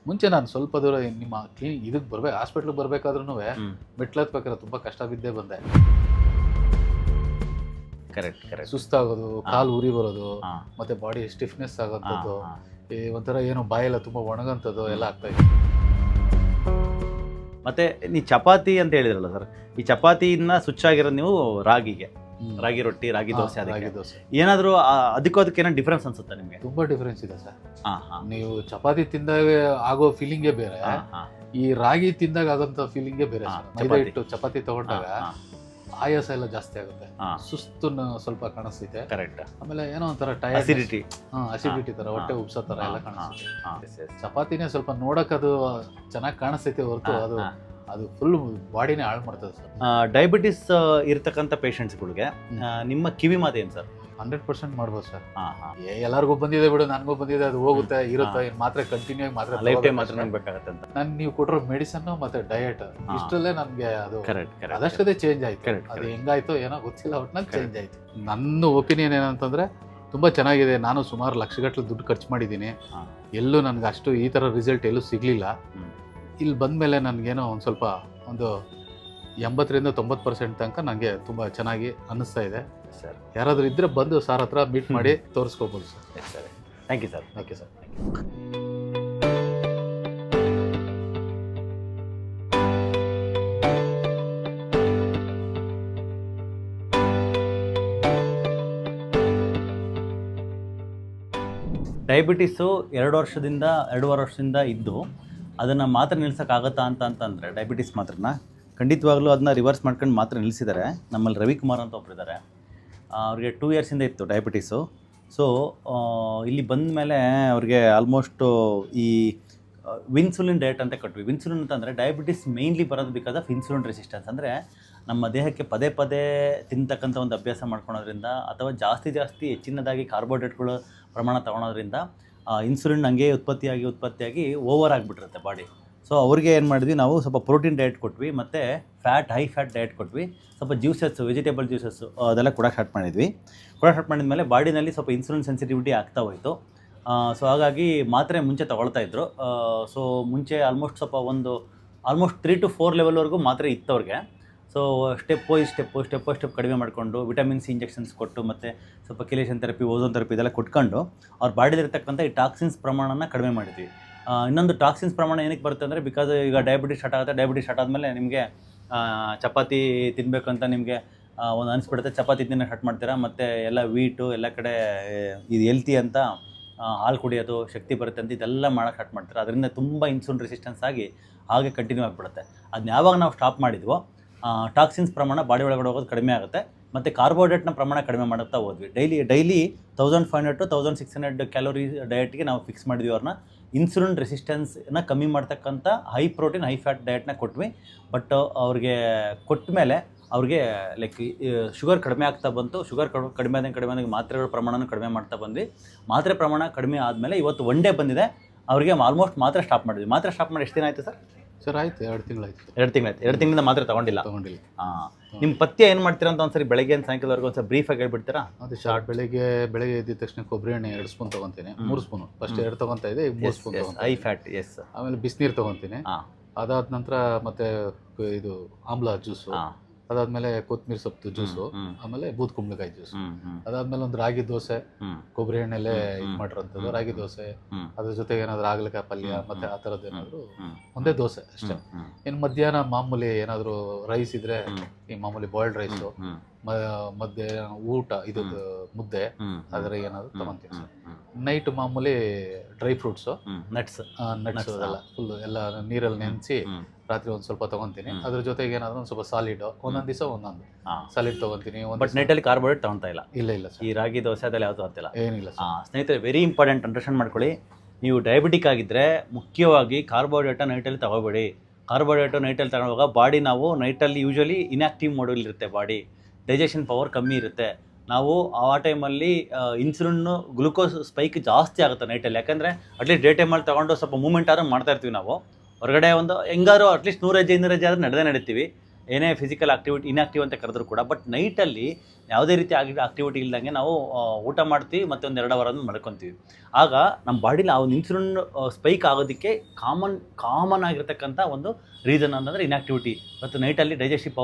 ಮುಂಚೆ ನಾನು ಸ್ವಲ್ಪ ದೂರ ನಿಮ್ಮ ಇದಕ್ಕೆ ಬರ್ಬೇಕು, ಹಾಸ್ಪಿಟ್ಲಿಗೆ ಬರ್ಬೇಕಾದ್ರೂ ಮೆಟ್ಲು ಹತ್ಬೇಕಾದ್ರೆ ತುಂಬ ಕಷ್ಟ ಬಿದ್ದೇ ಬಂದೆ. Correct correct. ಸುಸ್ತಾಗೋದು, ಕಾಲು ಉರಿ ಬರೋದು, ಮತ್ತೆ ಬಾಡಿ ಸ್ಟಿಫ್ನೆಸ್ ಆಗೋಂಥದ್ದು, ಈ ಒಂಥರ ಏನೋ ಬಾಯೆಲ್ಲ ತುಂಬ ಒಣಗಂಥದ್ದು ಎಲ್ಲ ಆಗ್ತಾ ಇತ್ತು. ಮತ್ತೆ ನೀವು ಚಪಾತಿ ಅಂತ ಹೇಳಿದ್ರಲ್ಲ ಸರ್, ಈ ಚಪಾತಿನ ಸ್ವಿಚ್ ಆಗಿರೋದು ನೀವು ರಾಗಿಗೆ, ರಾಗಿ ರೊಟ್ಟಿ, ರಾಗಿ ದೋಸೆ, ರಾಗಿ ದೋಸೆ ಏನಾದರೂ ಅದಕ್ಕೂ ಅದಕ್ಕೆ ಏನೋ ಡಿಫ್ರೆನ್ಸ್ ಅನ್ಸುತ್ತಾ ನಿಮಗೆ? ತುಂಬಾ ಡಿಫ್ರೆನ್ಸ್ ಇದೆ ಸರ್. ನೀವು ಚಪಾತಿ ತಿಂದಾಗ ಆಗೋ ಫೀಲಿಂಗೇ ಬೇರೆ, ಈ ರಾಗಿ ತಿಂದಾಗ ಆಗೋಂಥ ಫೀಲಿಂಗೇ ಬೇರೆ. ಮೈದಾ ಹಿಟ್ಟು ಚಪಾತಿ ತಗೊಂಡಾಗ ಆಯಾಸ ಎಲ್ಲ ಜಾಸ್ತಿ ಆಗುತ್ತೆ, ಸುಸ್ತು ಸ್ವಲ್ಪ ಕಾಣಿಸ್ತೈತೆ. ಕರೆಕ್ಟ್. ಆಮೇಲೆ ಏನೋ ಒಂಥರ ಟೈರ್, ಅಸಿಡಿಟಿ ತರ, ಹೊಟ್ಟೆ ಉಬ್ಸೋ ತರ ಎಲ್ಲ ಕಾಣಿಸ್ತೈತೆ. ಚಪಾತಿನೇ ಸ್ವಲ್ಪ ನೋಡಕ್ ಅದು ಚೆನ್ನಾಗಿ ಕಾಣಿಸ್ತೈತೆ ಹೊರತು ಅದು ಫುಲ್ ಬಾಡಿನೇ ಹಾಳು ಮಾಡ್ತದೆ ಸರ್. ಡಯಾಬಿಟಿಸ್ ಇರ್ತಕ್ಕಂಥ ಪೇಷಂಟ್ಸ್ಗಳಿಗೆ ನಿಮ್ಮ ಕಿವಿ ಮಾತು ಏನು ಸರ್? 100% ಮಾಡ್ಬೋದು ಸರ್. ಎಲ್ಲರಿಗೂ ಬಂದಿದೆ ಬಿಡು, ನನಗೂ ಬಂದಿದೆ, ಅದು ಹೋಗುತ್ತೆ ಇರುತ್ತೆ, ಮಾತ್ರ ಕಂಟಿನ್ಯೂ ಆಗಿ ಮಾತ್ರ ಲೈಫ್ ಟೈಮ್ ಮಾತ್ರ ಬೇಕಾಗುತ್ತೆ ಅಂತ. ನಾನು ನೀವು ಕೊಟ್ಟಿರೋ ಮೆಡಿಸನ್ ಮತ್ತೆ ಡಯಟ್ ಇಷ್ಟರಲ್ಲೇ ನನಗೆ ಅದು ಅದಷ್ಟೇ ಚೇಂಜ್ ಆಯ್ತು. ಅದು ಹೆಂಗಾಯ್ತು ಏನೋ ಗೊತ್ತಿಲ್ಲ, ಒಟ್ಟಿನಲ್ಲಿ ಚೇಂಜ್ ಆಯ್ತು. ನನ್ನ ಒಪಿನಿಯನ್ ಏನಂತಂದ್ರೆ ತುಂಬಾ ಚೆನ್ನಾಗಿದೆ. ನಾನು ಸುಮಾರು ಲಕ್ಷಗಟ್ಟಲೆ ದುಡ್ಡು ಖರ್ಚು ಮಾಡಿದ್ದೀನಿ, ಎಲ್ಲೂ ನನಗೆ ಅಷ್ಟು ಈ ಥರ ರಿಸಲ್ಟ್ ಎಲ್ಲೂ ಸಿಗಲಿಲ್ಲ. ಇಲ್ಲಿ ಬಂದಮೇಲೆ ನನಗೇನೋ ಒಂದು ಸ್ವಲ್ಪ ಒಂದು 80-90% ತನಕ ನನಗೆ ತುಂಬ ಚೆನ್ನಾಗಿ ಅನ್ನಿಸ್ತಾ ಇದೆ ಸರ್. ಯಾರಾದರೂ ಇದ್ದರೆ ಬಂದು ಸರ್ ಹತ್ರ ಮೀಟ್ ಮಾಡಿ ತೋರಿಸ್ಕೋಬೋದು ಸರ್. ಸರಿ, thank you sir. Okay sir, thank you. Diabetes 2-2.5 ವರ್ಷದಿಂದ ಇದ್ದು ಅದನ್ನು ಮಾತ್ರ ನಿಲ್ಸೋಕ್ಕಾಗತ್ತಾ ಅಂತಂದರೆ ಡಯಾಬಿಟಿಸ್ ಮಾತ್ರನ ಖಂಡಿತವಾಗ್ಲೂ ಅದನ್ನ ರಿವರ್ಸ್ ಮಾಡ್ಕೊಂಡು ಮಾತ್ರ ನಿಲ್ಲಿಸಿದ್ದಾರೆ. ನಮ್ಮಲ್ಲಿ ರವಿಕುಮಾರ್ ಅಂತ ಒಬ್ಬರಿದ್ದಾರೆ, ಅವ್ರಿಗೆ 2 ಇಯರ್ಸಿಂದ ಇತ್ತು ಡಯಾಬಿಟಿಸು. ಸೊ ಇಲ್ಲಿ ಬಂದ ಮೇಲೆ ಅವ್ರಿಗೆ ಆಲ್ಮೋಸ್ಟು ಈ ಇನ್ಸುಲಿನ್ ಡಯಟ್ ಅಂತ ಕೊಟ್ವಿ. ಇನ್ಸುಲಿನ್ ಅಂತಂದರೆ ಡಯಾಬಿಟಿಸ್ ಮೇಯ್ನ್ಲಿ ಬರೋದು ಬಿಕಾಸ್ ಆಫ್ ಇನ್ಸುಲಿನ್ ರೆಸಿಸ್ಟೆನ್ಸ್. ಅಂದರೆ ನಮ್ಮ ದೇಹಕ್ಕೆ ಪದೇ ಪದೇ ತಿಂತಕ್ಕಂಥ ಒಂದು ಅಭ್ಯಾಸ ಮಾಡ್ಕೊಳೋದ್ರಿಂದ ಅಥವಾ ಜಾಸ್ತಿ ಹೆಚ್ಚಿನದಾಗಿ ಕಾರ್ಬೋಹೈಡ್ರೇಟ್ಗಳು ಪ್ರಮಾಣ ತೊಗೊಳೋದ್ರಿಂದ ಇನ್ಸುಲಿನ್ ಹಂಗೆ ಉತ್ಪತ್ತಿಯಾಗಿ ಓವರ್ ಆಗಿಬಿಟ್ಟಿರುತ್ತೆ ಬಾಡಿ. ಸೊ ಅವ್ರಿಗೆ ಏನು ಮಾಡಿದ್ವಿ, ನಾವು ಸ್ವಲ್ಪ ಪ್ರೋಟೀನ್ ಡಯಟ್ ಕೊಟ್ವಿ, ಮತ್ತು ಹೈ ಫ್ಯಾಟ್ ಡಯಟ್ ಕೊಟ್ವಿ, ಸ್ವಲ್ಪ ಜ್ಯೂಸಸ್ಸು, ವೆಜಿಟೇಬಲ್ ಜ್ಯೂಸಸ್ಸು ಅದೆಲ್ಲ ಕೊಡೋಕೆ ಸ್ಟಾರ್ಟ್ ಮಾಡಿದ್ಮೇಲೆ ಬಾಡಿನಲ್ಲಿ ಸ್ವಲ್ಪ ಇನ್ಸುಲಿನ್ ಸೆನ್ಸಿಟಿವಿಟಿ ಆಗ್ತಾ ಹೋಯಿತು. ಸೊ ಹಾಗಾಗಿ ಮಾತ್ರೆ ಮುಂಚೆ ತೊಗೊಳ್ತಾಯಿದ್ರು. ಸೊ ಮುಂಚೆ ಆಲ್ಮೋಸ್ಟ್ 3 to 4 ಲೆವೆಲ್ವರೆಗೂ ಮಾತ್ರೆ ಇತ್ತವ್ರಿಗೆ. ಸೊ ಸ್ಟೆಪ್ ಕಡಿಮೆ ಮಾಡಿಕೊಂಡು ವಿಟಮಿನ್ ಸಿ ಇಂಜೆಕ್ಷನ್ಸ್ ಕೊಟ್ಟು, ಮತ್ತು ಸ್ವಲ್ಪ ಕಿಲೇಷನ್ ಥೆರಪಿ, ಓಝೋನ್ ಥೆರಪಿ ಇದೆಲ್ಲ ಕೊಟ್ಕೊಂಡು ಅವ್ರ ಬಾಡಿಲಿರ್ತಕ್ಕಂಥ ಈ ಟಾಕ್ಸಿನ್ಸ್ ಪ್ರಮಾಣನ ಕಡಿಮೆ ಮಾಡಿದ್ವಿ. ಇನ್ನೊಂದು ಟಾಕ್ಸಿನ್ಸ್ ಪ್ರಮಾಣ ಏನಕ್ಕೆ ಬರುತ್ತೆ ಅಂದರೆ, ಬಿಕಾಸ್ ಈಗ ಡಯಾಬಿಟಿಸ್ ಸ್ಟಾರ್ಟ್ ಆಗುತ್ತೆ. ಡಯಾಬಿಟಿಸ್ ಸ್ಟಾರ್ಟ್ ಆದಮೇಲೆ ನಿಮಗೆ ಚಪಾತಿ ತಿನ್ನಬೇಕಂತ ನಿಮಗೆ ಒಂದು ಅನಿಸ್ಬಿಡುತ್ತೆ, ಚಪಾತಿ ತಿನ್ನೋ ಸ್ಟಾರ್ಟ್ ಮಾಡ್ತೀರಾ. ಮತ್ತು ಎಲ್ಲ ವೀಟು ಎಲ್ಲ ಕಡೆ ಇದು ಹೆಲ್ತಿ ಅಂತ ಹಾಲು ಕುಡಿಯೋದು, ಶಕ್ತಿ ಬರುತ್ತೆ ಅಂತ ಇದೆಲ್ಲ ಮಾಡೋಕ್ಕೆ ಸ್ಟಾರ್ಟ್ ಮಾಡ್ತಾರೆ. ಅದರಿಂದ ತುಂಬ ಇನ್ಸುಲಿನ್ ರೆಸಿಸ್ಟೆನ್ಸ್ ಆಗಿ ಹಾಗೆ ಕಂಟಿನ್ಯೂ ಆಗಿಬಿಡುತ್ತೆ. ಅದನ್ನ ಯಾವಾಗ ನಾವು ಸ್ಟಾಪ್ ಮಾಡಿದ್ವೋ ಟಾಕ್ಸಿನ್ಸ್ ಪ್ರಮಾಣ ಬಾಡಿ ಒಳಗಡೆ ಹೋಗೋದು ಕಡಿಮೆ ಆಗುತ್ತೆ, ಮತ್ತು ಕಾರ್ಬೋಹೈಡ್ರೇಟ್ನ ಪ್ರಮಾಣ ಕಡಿಮೆ ಮಾಡುತ್ತಾ ಹೋದ್ವಿ. ಡೈಲಿ 1500 to 1600 ಕ್ಯಾಲೋರೀಸ್ ಡಯಟ್ಗೆ ನಾವು ಫಿಕ್ಸ್ ಮಾಡಿದ್ವಿ ಅವ್ರನ್ನ. ಇನ್ಸುಲಿನ್ ರೆಸಿಸ್ಟೆನ್ಸ್ನ ಕಮ್ಮಿ ಮಾಡ್ತಕ್ಕಂಥ ಹೈ ಪ್ರೋಟೀನ್ ಹೈ ಫ್ಯಾಟ್ ಡಯಟ್ನ ಕೊಟ್ವಿ. ಬಟ್ ಅವ್ರಿಗೆ ಕೊಟ್ಟ ಮೇಲೆ ಅವ್ರಿಗೆ ಲೈಕ್ ಶುಗರ್ ಕಡಿಮೆ ಆಗ್ತಾ ಬಂತು. ಶುಗರ್ ಕಡಿಮೆ ಆದಂಗೆ ಮಾತ್ರೆಗಳ ಪ್ರಮಾಣನೂ ಕಡಿಮೆ ಮಾಡ್ತಾ ಬಂದ್ವಿ. ಮಾತ್ರೆ ಪ್ರಮಾಣ ಕಡಿಮೆ ಆದಮೇಲೆ ಇವತ್ತು 1 ಡೇ ಬಂದಿದೆ ಅವ್ರಿಗೆ. ಆಲ್ಮೋಸ್ಟ್ ಮಾತ್ರೆ ಸ್ಟಾಪ್ ಮಾಡಿದ್ವಿ. ಮಾತ್ರೆ ಸ್ಟಾಪ್ ಮಾಡಿ ಎಷ್ಟು ದಿನ ಆಯಿತು ಸರ್? ಸರ್ ಆಯ್ತು, 2 ತಿಂಗಳಾಯ್ತು. 2 ತಿಂಗಳಾಯ್ತು. 2 ತಿಂಗಳಿಂದ ಮಾತ್ರೆ ತಗೊಂಡಿಲ್ಲ. ನಿಮ್ಮ ಪಥ್ಯ ಏನು ಮಾಡ್ತೀರಾ ಅಂತ ಒಂದ್ಸರಿ ಬೆಳಗ್ಗೆ ಸಾಯಂಕಾಲವರೆಗೂ ಒಂದ್ಸರಿ ಬ್ರೀಫಾಗಿ ಹೇಳ್ಬಿಡ್ತೀರಾ? ಅದೇ ಸರ್, ಬೆಳಗ್ಗೆ ಎದ್ದಿದ ತಕ್ಷಣ ಕೊಬ್ಬರಿ ಎಣ್ಣೆ 2 ಸ್ಪೂನ್ ತೊಗೊತೀನಿ, 3 ಸ್ಪೂನ್ ಫಸ್ಟ್ 2 ತೊಗೊತಾ ಇದೆ, 3 ಸ್ಪೂನ್ ಹೈ ಫ್ಯಾಟ್. ಎಸ್. ಆಮೇಲೆ ಬಿಸಿನೀರು ತೊಗೊತೀನಿ. ಅದಾದ ನಂತರ ಮತ್ತೆ ಇದು ಆಮ್ಲ ಜ್ಯೂಸು, ಅದಾದ್ಮೇಲೆ ಕೊತ್ತಂಬರಿ ಸೊಪ್ಪು ಜ್ಯೂಸು, ಆಮೇಲೆ ಬೂದ್ ಕುಂಬಳಕಾಯಿ ಜ್ಯೂಸ್, ಅದಾದ್ಮೇಲೆ ಒಂದು ರಾಗಿ ದೋಸೆ, ಕೊಬ್ಬರಿ ಎಣ್ಣೆಲೆ ಇದು ಮಾಡಿರೋಂಥದ್ದು ರಾಗಿ ದೋಸೆ, ಅದ್ರ ಜೊತೆಗೆ ಏನಾದ್ರು ಆಗ್ಲಿಕಾಯಿ ಪಲ್ಯ ಮತ್ತೆ ಆ ಥರದ್ದು ಏನಾದ್ರು ಒಂದೇ ದೋಸೆ ಅಷ್ಟೇ. ಇನ್ನು ಮಧ್ಯಾಹ್ನ ಮಾಮೂಲಿ ಏನಾದ್ರು ರೈಸ್ ಇದ್ರೆ ಈ ಮಾಮೂಲಿ ಬಾಯ್ಲ್ಡ್ ರೈಸು, ಮಧ್ಯೆ ಊಟ ಇದು ಮುದ್ದೆ ಅದರ ಏನಾದ್ರು ತಗೊಂತೀನಿ ಸರ್. ನೈಟ್ ಮಾಮೂಲಿ ಡ್ರೈ ಫ್ರೂಟ್ಸು, ನಟ್ಸ್ ಅದೆಲ್ಲ ಫುಲ್ ಎಲ್ಲ ನೀರಲ್ಲಿ ನೆನೆಸಿ ರಾತ್ರಿ ಒಂದು ಸ್ವಲ್ಪ ತಗೊಂತೀನಿ. ಅದ್ರ ಜೊತೆಗೆ ಏನಾದ್ರು ಒಂದು ಸ್ವಲ್ಪ ಸಾಲಿಡ್, ಒಂದೊಂದು ದಿವಸ ಒಂದೊಂದು ಸಾಲಿಡ್ ತಗೊಂತೀನಿ. ಬಟ್ ನೈಟಲ್ಲಿ ಕಾರ್ಬೋಹೈಡ್ರೇಟ್ ತಗೊಳ್ತಾ ಇಲ್ಲ? ಇಲ್ಲ ಸರ್. ಈ ರಾಗಿ ದೋಸೆ ಅದೆಲ್ಲ ಯಾವುದು ಆಗ್ತಿಲ್ಲ? ಏನಿಲ್ಲ ಸರ್. ಸ್ನೇಹಿತರೆ, ವೆರಿ ಇಂಪಾರ್ಟೆಂಟ್, ಅಂಡರ್ಸ್ಟ್ಯಾಂಡ್ ಮಾಡ್ಕೊಳ್ಳಿ. ನೀವು ಡಯಾಬಿಟಿಕ್ ಆಗಿದ್ದರೆ ಮುಖ್ಯವಾಗಿ ಕಾರ್ಬೋಹೈಡ್ರೇಟ ನೈಟಲ್ಲಿ ತಗೋಬೇಡಿ. ಕಾರ್ಬೋಹೈಡ್ರೇಟು ನೈಟಲ್ಲಿ ತಗೊಳ್ಳುವಾಗ ಬಾಡಿ ನಾವು ನೈಟಲ್ಲಿ ಯೂಶ್ವಲಿ ಇನ್ಆ್ಯಕ್ಟಿವ್ ಮೋಡಲ್ ಇರುತ್ತೆ, ಬಾಡಿ ಡೈಜೆಷನ್ ಪವರ್ ಕಮ್ಮಿ ಇರುತ್ತೆ. ನಾವು ಆ ಟೈಮಲ್ಲಿ ಇನ್ಸುಲಿನ್ನು ಗ್ಲುಕೋಸ್ ಸ್ಪೈಕ್ ಜಾಸ್ತಿ ಆಗುತ್ತೆ ನೈಟಲ್ಲಿ. ಯಾಕಂದರೆ ಅಟ್ಲೀಸ್ಟ್ ಡೇ ಟೈಮಲ್ಲಿ ತೊಗೊಂಡು ಸ್ವಲ್ಪ ಮೂವ್ಮೆಂಟ್ ಆದ್ರೂ ಮಾಡ್ತಾ ಇರ್ತೀವಿ ನಾವು ಹೊರಗಡೆ. ಒಂದು ಹೆಂಗಾರು ಅಟ್ಲೀಸ್ಟ್ 100 ಹೆಜ್ಜೆ 200 ಹೆಜ್ಜೆ ಆದರೂ ನಡೆದೇ ನಡೀತೀವಿ. ಏನೇ ಫಿಸಿಕಲ್ ಇನ್ಆಕ್ಟಿವ್ ಅಂತ ಕರೆದ್ರು ಕೂಡ, ಬಟ್ ನೈಟಲ್ಲಿ ಯಾವುದೇ ರೀತಿ ಆಕ್ಟಿವಿಟಿ ಇಲ್ದಂಗೆ ನಾವು ಊಟ ಮಾಡ್ತೀವಿ ಮತ್ತು ಒಂದು 2 ಅವರ್ ಮಲ್ಕೊತೀವಿ. ಆಗ ನಮ್ಮ ಬಾಡಿಲಿ ಆ ಒಂದು ಇನ್ಸುಲಿನ್ ಸ್ಪೈಕ್ ಆಗೋದಕ್ಕೆ ಕಾಮನ್ ಆಗಿರ್ತಕ್ಕಂಥ ಒಂದು ರೀಸನ್ ಅಂತಂದರೆ ಇನ್ಆಕ್ಟಿವಿಟಿ. ಮತ್ತು ನೈಟಲ್ಲಿ ಡೈಜೆಸ್ಟಿವ್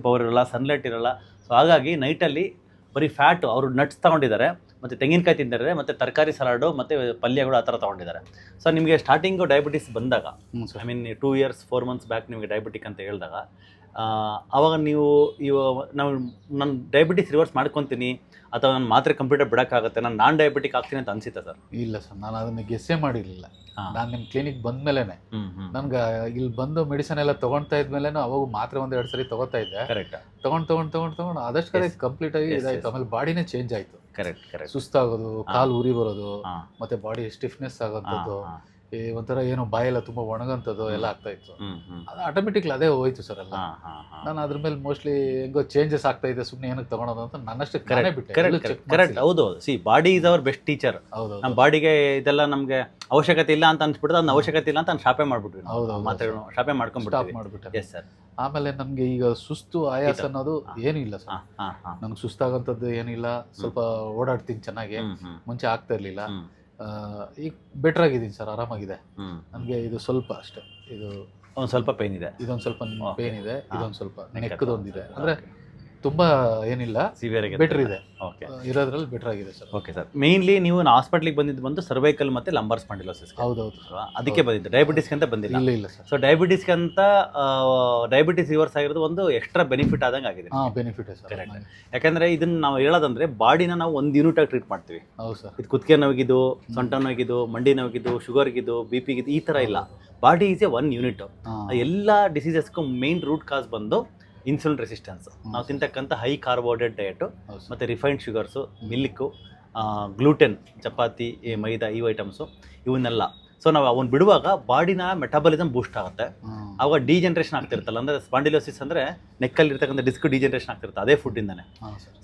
ಪವರ್ ಇರೋಲ್ಲ, ಸನ್ಲೈಟ್ ಇರೋಲ್ಲ. ಸೊ ಹಾಗಾಗಿ ನೈಟಲ್ಲಿ ಬರೀ ಫ್ಯಾಟು ಅವರು ನಟ್ಸ್ ತೊಗೊಂಡಿದ್ದಾರೆ, ಮತ್ತು ತೆಂಗಿನಕಾಯಿ ತಿಂದಿದ್ದಾರೆ, ಮತ್ತು ತರಕಾರಿ ಸಲಾಡು ಮತ್ತು ಪಲ್ಯಗಳು ಆ ಥರ ತೊಗೊಂಡಿದ್ದಾರೆ. ಸೊ ನಿಮಗೆ ಸ್ಟಾರ್ಟಿಂಗು ಡಯಾಬಿಟಿಸ್ ಬಂದಾಗ, I mean 2 years 4 months back ನಿಮಗೆ ಡಯಾಬಿಟಿಕ್ ಅಂತ ಹೇಳಿದಾಗ, ಆವಾಗ ನೀವು ನಾನು ಡಯಾಬಿಟಿಸ್ ರಿವರ್ಸ್ ಮಾಡ್ಕೊತೀನಿ ಅಥವಾ ನಾನು ಮಾತ್ರೆ ಕಂಪ್ಯೂಟರ್ ಬಿಡೋಕ್ಕಾಗುತ್ತೆ, ನಾನು ಡಯಾಬಿಟಿಕ್ ಆಗ್ತೀನಿ ಅಂತ ಅನಿಸುತ್ತೆ ಸರ್? ಇಲ್ಲ ಸರ್, ನಾನು ಅದನ್ನು ಗೆಸ್ಸೇ ಮಾಡಿರಲಿಲ್ಲ. ನಾನು ನಿಮ್ಮ ಕ್ಲಿನಿಕ್ ಬಂದಮೇಲೆ ನನ್ಗೆ ಇಲ್ಲಿ ಬಂದು ಮೆಡಿಸಿನ್ ಎಲ್ಲ ತೊಗೊಳ್ತಾ ಇದ್ಮೇಲೆ ಅವಾಗ ಮಾತ್ರೆ 1-2 ಸರಿ ತೊಗೋತಾ ಇದ್ದೆ. ಕರೆಕ್ಟ್. ತೊಗೊಂಡು ಆದಷ್ಟು ಕಡೆ ಕಂಪ್ಲೀಟ್ ಆಗಿ ಇದಾಯ್ತು. ಆಮೇಲೆ ಬಾಡಿನೇ ಚೇಂಜ್ ಆಯಿತು. ಕರೆಕ್ಟ್. ಸುಸ್ತಾಗೋದು, ಕಾಲು ಉರಿ ಬರೋದು, ಮತ್ತೆ ಬಾಡಿ ಸ್ಟಿಫ್ನೆಸ್ ಆಗೋಂಥದ್ದು, ಈ ಒಂಥರ ಏನೋ ಬಾಯೆಲ್ಲ ತುಂಬ ಒಣಗಂಥದ್ದು ಎಲ್ಲ ಆಗ್ತಾ ಇತ್ತು. ಅದು ಆಟೋಮೆಟಿಕ್ಲಿ ಅದೇ ಹೋಯ್ತು ಸರ್ ಎಲ್ಲ. ನಾನು ಅದ್ರ ಮೇಲೆ ಮೋಸ್ಟ್ಲಿ ಹೆಂಗೋ ಚೇಂಜಸ್ ಆಗ್ತಾ ಇದೆ, ಸುಮ್ಮನೆ ಏನಕ್ಕೆ ತಗೊಳೋದು ಅಂತ ನನ್ನಷ್ಟೇ ಬಿಟ್ಟೆ. ಕರೆಕ್ಟ್. ಹೌದು. C body is our best teacher. ನಮ್ಮ ಬಾಡಿಗೆ ಇದೆಲ್ಲ ನಮಗೆ ಅವಶ್ಯಕತೆ ಇಲ್ಲ ಅಂತ ಅನ್ಸ್ಬಿಟ್ಟು ಅದನ್ನ ಅವಶ್ಯಕತೆ ಇಲ್ಲ ಅಂತ ಶಾಪೆ ಮಾಡ್ಬಿಟ್ವಿ. ಮಾತ್ರೆ ಶಾಪೆ ಮಾಡ್ಕೊಂಡ್ಬಿಟ್ಟು. Yes sir. ಆಮೇಲೆ ನಮ್ಗೆ ಈಗ ಸುಸ್ತು ಆಯಾಸ ಅನ್ನೋದು ಏನೂ ಇಲ್ಲ ಸರ್. ನಮ್ಗೆ ಸುಸ್ತಾಗಂಥದ್ದು ಏನಿಲ್ಲ. ಸ್ವಲ್ಪ ಓಡಾಡ್ತೀನಿ ಚೆನ್ನಾಗಿ, ಮುಂಚೆ ಆಗ್ತಾ ಇರ್ಲಿಲ್ಲ. ಈಗ ಬೆಟರ್ ಆಗಿದ್ದೀನಿ ಸರ್, ಆರಾಮಾಗಿದೆ. ನನಗೆ ಇದು ಸ್ವಲ್ಪ ಅಷ್ಟೇ, ಇದು ಒಂದು ಸ್ವಲ್ಪ ಪೇನ್ ಇದೆ, ಇದೊಂದು ಸ್ವಲ್ಪ ಪೇನ್ ಇದೆ, ಇದೊಂದು ಸ್ವಲ್ಪ ನೆಕ್ಕದೊಂದಿದೆ. ಅಂದರೆ ತುಂಬ ಏನಿಲ್ಲ, ಸಿವಿಯರ್ ಬೆಟರ್ ಇದೆ. ಓಕೆ, ಇರೋದ್ರಲ್ಲಿ ಬೆಟರ್ ಆಗಿದೆ ಸರ್. Okay sir. ಮೇನ್ಲಿ ನೀವು ಹಾಸ್ಪಿಟ್ಲಿಗೆ ಬಂದು ಸರ್ವೈಕಲ್ ಮತ್ತು ಲಂಬಾರ್ ಸ್ಪಾಂಡಿಲೋಸಿಸ್. ಹೌದೌದು, ಅದಕ್ಕೆ ಬಂದಿದ್ದು, ಡಯಾಬಿಟಿಸ್ಗೆ ಅಂತ ಬಂದಿಲ್ಲ. ಇಲ್ಲ ಸರ್. ಸೊ ಡಯಾಬಿಟಿಸ್ಗೆ ಅಂತ ಡಯಾಬಿಟಿಸ್ ರಿವರ್ಸ್ ಆಗಿರೋದು ಒಂದು ಎಕ್ಸ್ಟ್ರಾ ಬೆನಿಫಿಟ್ ಆದಂಗೆ ಆಗಿದೆ. Benefit sir. ಕರೆಕ್ಟ್. ಯಾಕಂದ್ರೆ ಇದನ್ನ ನಾವು ಹೇಳೋದಂದ್ರೆ ಬಾಡಿನ ನಾವು ಒಂದು ಯೂನಿಟ್ ಆಗಿ ಟ್ರೀಟ್ ಮಾಡ್ತೀವಿ. ಹೌದು ಸರ್. ಇದು ಕುತ್ತಿಗೆ ನೋವಿಗಿದು, ಸೊಂಟ ನೋವಿಗಿದು, ಮಂಡಿ ನೋವಿಗಿದು, ಶುಗರ್ಗಿದು, BP-ಗಿದು, ಈ ಥರ ಇಲ್ಲ. Body is a 1 unit. ಎಲ್ಲ ಡಿಸೀಸಸ್ಗೂ ಮೇನ್ ರೂಟ್ ಕಾಸ್ ಬಂದು ಇನ್ಸುಲಿನ್ ರೆಸಿಸ್ಟೆನ್ಸ್. ನಾವು ತಿಂತಕ್ಕಂಥ ಹೈ ಕಾರ್ಬೋಹೈಡ್ರೇಟ್ ಡಯಟು ಮತ್ತು refined sugars, milk, gluten, chapati, maida, ಈ ಐಟಮ್ಸು ಇವನ್ನೆಲ್ಲ. ಸೊ ನಾವು ಅವನ್ನ ಬಿಡುವಾಗ ಬಾಡಿನ ಮೆಟಾಬಲಿಸಮ್ ಬೂಸ್ಟ್ ಆಗುತ್ತೆ. ಆವಾಗ ಡಿಜೆನ್ರೇಷನ್ ಆಗ್ತಿರ್ತಲ್ಲ, ಅಂದರೆ ಸ್ಪಾಂಡಿಲೋಸಿಸ್ ಅಂದರೆ ನೆಕ್ಕಲ್ಲಿ ಇರ್ತಕ್ಕಂಥ ಡಿಸ್ಕ್ ಡಿಜೆನ್ರೇಷನ್ ಆಗ್ತಿರುತ್ತೆ ಅದೇ ಫುಡ್ಡಿಂದನೇ.